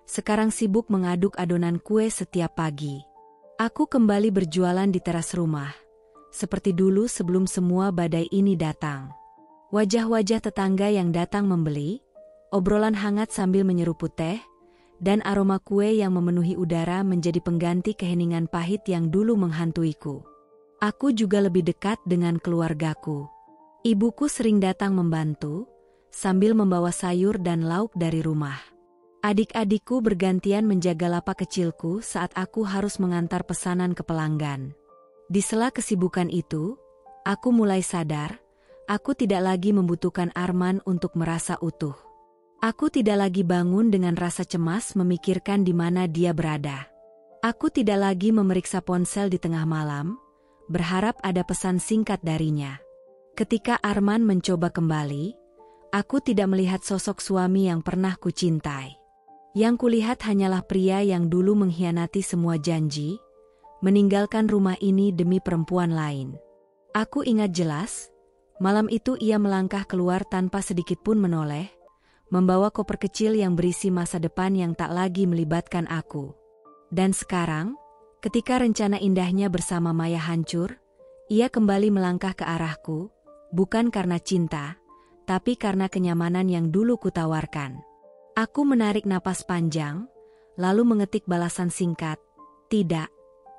sekarang sibuk mengaduk adonan kue setiap pagi. Aku kembali berjualan di teras rumah, seperti dulu sebelum semua badai ini datang. Wajah-wajah tetangga yang datang membeli, obrolan hangat sambil menyeruput teh, dan aroma kue yang memenuhi udara menjadi pengganti keheningan pahit yang dulu menghantuiku. Aku juga lebih dekat dengan keluargaku. Ibuku sering datang membantu, sambil membawa sayur dan lauk dari rumah. Adik-adikku bergantian menjaga lapak kecilku saat aku harus mengantar pesanan ke pelanggan. Di sela kesibukan itu, aku mulai sadar, aku tidak lagi membutuhkan Arman untuk merasa utuh. Aku tidak lagi bangun dengan rasa cemas memikirkan di mana dia berada. Aku tidak lagi memeriksa ponsel di tengah malam, berharap ada pesan singkat darinya. Ketika Arman mencoba kembali, aku tidak melihat sosok suami yang pernah kucintai. Yang kulihat hanyalah pria yang dulu mengkhianati semua janji, meninggalkan rumah ini demi perempuan lain. Aku ingat jelas, malam itu ia melangkah keluar tanpa sedikit pun menoleh, membawa koper kecil yang berisi masa depan yang tak lagi melibatkan aku. Dan sekarang, ketika rencana indahnya bersama Maya hancur, ia kembali melangkah ke arahku, bukan karena cinta, tapi karena kenyamanan yang dulu kutawarkan. Aku menarik napas panjang, lalu mengetik balasan singkat, "Tidak,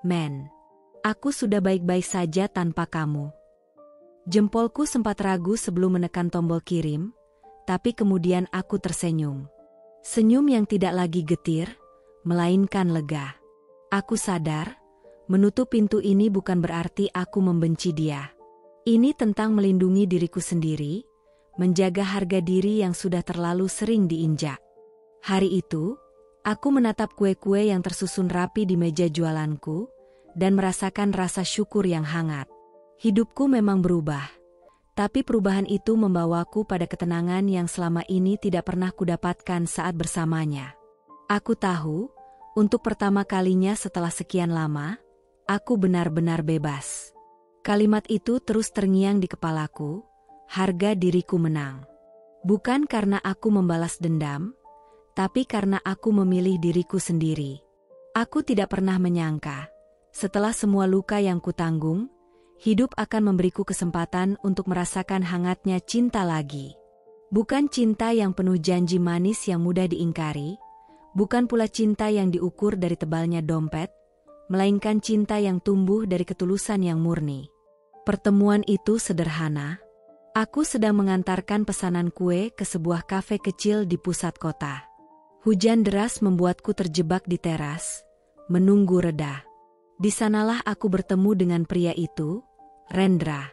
men. Aku sudah baik-baik saja tanpa kamu." Jempolku sempat ragu sebelum menekan tombol kirim, tapi kemudian aku tersenyum. Senyum yang tidak lagi getir, melainkan lega. Aku sadar, menutup pintu ini bukan berarti aku membenci dia. Ini tentang melindungi diriku sendiri, menjaga harga diri yang sudah terlalu sering diinjak. Hari itu, aku menatap kue-kue yang tersusun rapi di meja jualanku, dan merasakan rasa syukur yang hangat. Hidupku memang berubah, tapi perubahan itu membawaku pada ketenangan yang selama ini tidak pernah kudapatkan saat bersamanya. Aku tahu, untuk pertama kalinya setelah sekian lama, aku benar-benar bebas. Kalimat itu terus terngiang di kepalaku, harga diriku menang. Bukan karena aku membalas dendam, tapi karena aku memilih diriku sendiri. Aku tidak pernah menyangka, setelah semua luka yang kutanggung, hidup akan memberiku kesempatan untuk merasakan hangatnya cinta lagi. Bukan cinta yang penuh janji manis yang mudah diingkari, bukan pula cinta yang diukur dari tebalnya dompet, melainkan cinta yang tumbuh dari ketulusan yang murni. Pertemuan itu sederhana. Aku sedang mengantarkan pesanan kue ke sebuah kafe kecil di pusat kota. Hujan deras membuatku terjebak di teras, menunggu reda. Di sanalah aku bertemu dengan pria itu, Rendra.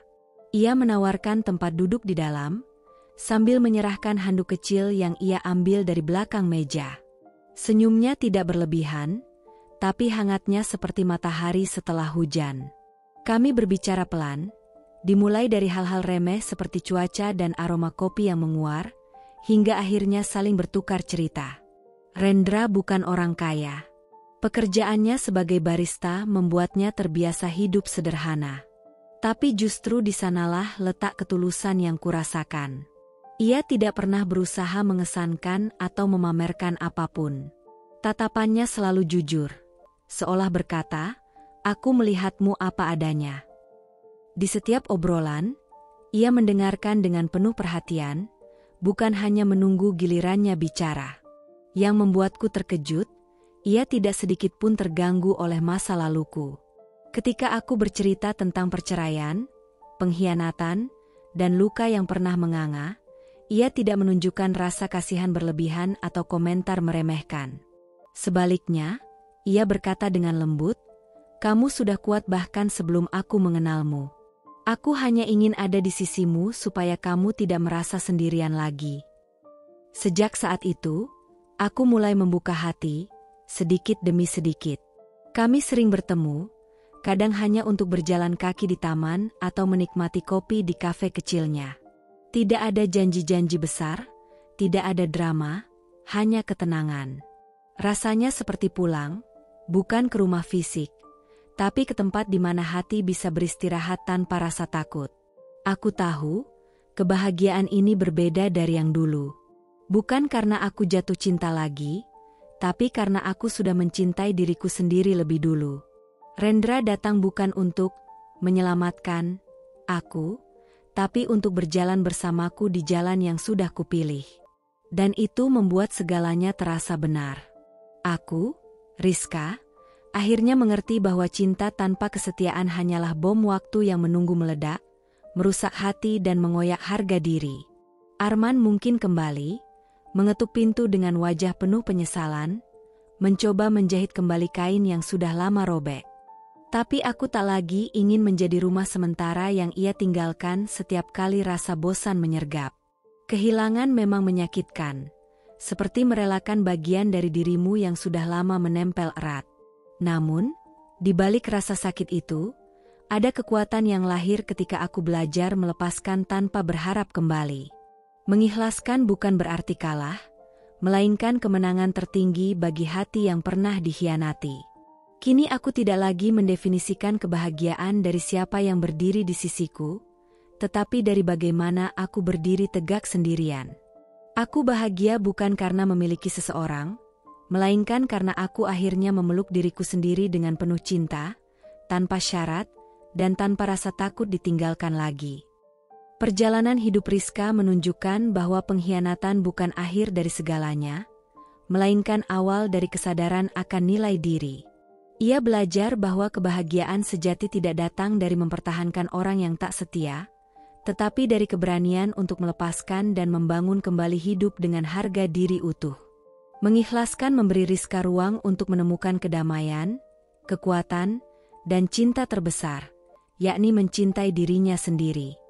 Ia menawarkan tempat duduk di dalam, sambil menyerahkan handuk kecil yang ia ambil dari belakang meja. Senyumnya tidak berlebihan, tapi hangatnya seperti matahari setelah hujan. Kami berbicara pelan, dimulai dari hal-hal remeh seperti cuaca dan aroma kopi yang menguar, hingga akhirnya saling bertukar cerita. Rendra bukan orang kaya. Pekerjaannya sebagai barista membuatnya terbiasa hidup sederhana. Tapi justru di sanalah letak ketulusan yang kurasakan. Ia tidak pernah berusaha mengesankan atau memamerkan apapun. Tatapannya selalu jujur, seolah berkata, "Aku melihatmu apa adanya." Di setiap obrolan, ia mendengarkan dengan penuh perhatian, bukan hanya menunggu gilirannya bicara. Yang membuatku terkejut, ia tidak sedikit pun terganggu oleh masa laluku. Ketika aku bercerita tentang perceraian, pengkhianatan, dan luka yang pernah menganga, ia tidak menunjukkan rasa kasihan berlebihan atau komentar meremehkan. Sebaliknya, ia berkata dengan lembut, "Kamu sudah kuat bahkan sebelum aku mengenalmu. Aku hanya ingin ada di sisimu supaya kamu tidak merasa sendirian lagi." Sejak saat itu, aku mulai membuka hati, sedikit demi sedikit. Kami sering bertemu, kadang hanya untuk berjalan kaki di taman atau menikmati kopi di kafe kecilnya. Tidak ada janji-janji besar, tidak ada drama, hanya ketenangan. Rasanya seperti pulang, bukan ke rumah fisik, tapi ke tempat di mana hati bisa beristirahat tanpa rasa takut. Aku tahu, kebahagiaan ini berbeda dari yang dulu. Bukan karena aku jatuh cinta lagi, tapi karena aku sudah mencintai diriku sendiri lebih dulu. Rendra datang bukan untuk menyelamatkan aku, tapi untuk berjalan bersamaku di jalan yang sudah kupilih. Dan itu membuat segalanya terasa benar. Aku, Rizka, akhirnya mengerti bahwa cinta tanpa kesetiaan hanyalah bom waktu yang menunggu meledak, merusak hati dan mengoyak harga diri. Arman mungkin kembali, mengetuk pintu dengan wajah penuh penyesalan, mencoba menjahit kembali kain yang sudah lama robek. Tapi aku tak lagi ingin menjadi rumah sementara yang ia tinggalkan setiap kali rasa bosan menyergap. Kehilangan memang menyakitkan, seperti merelakan bagian dari dirimu yang sudah lama menempel erat. Namun, di balik rasa sakit itu, ada kekuatan yang lahir ketika aku belajar melepaskan tanpa berharap kembali. Mengikhlaskan bukan berarti kalah, melainkan kemenangan tertinggi bagi hati yang pernah dikhianati. Kini aku tidak lagi mendefinisikan kebahagiaan dari siapa yang berdiri di sisiku, tetapi dari bagaimana aku berdiri tegak sendirian. Aku bahagia bukan karena memiliki seseorang, melainkan karena aku akhirnya memeluk diriku sendiri dengan penuh cinta, tanpa syarat, dan tanpa rasa takut ditinggalkan lagi. Perjalanan hidup Rizka menunjukkan bahwa pengkhianatan bukan akhir dari segalanya, melainkan awal dari kesadaran akan nilai diri. Ia belajar bahwa kebahagiaan sejati tidak datang dari mempertahankan orang yang tak setia, tetapi dari keberanian untuk melepaskan dan membangun kembali hidup dengan harga diri utuh. Mengikhlaskan memberi Rizka ruang untuk menemukan kedamaian, kekuatan, dan cinta terbesar, yakni mencintai dirinya sendiri.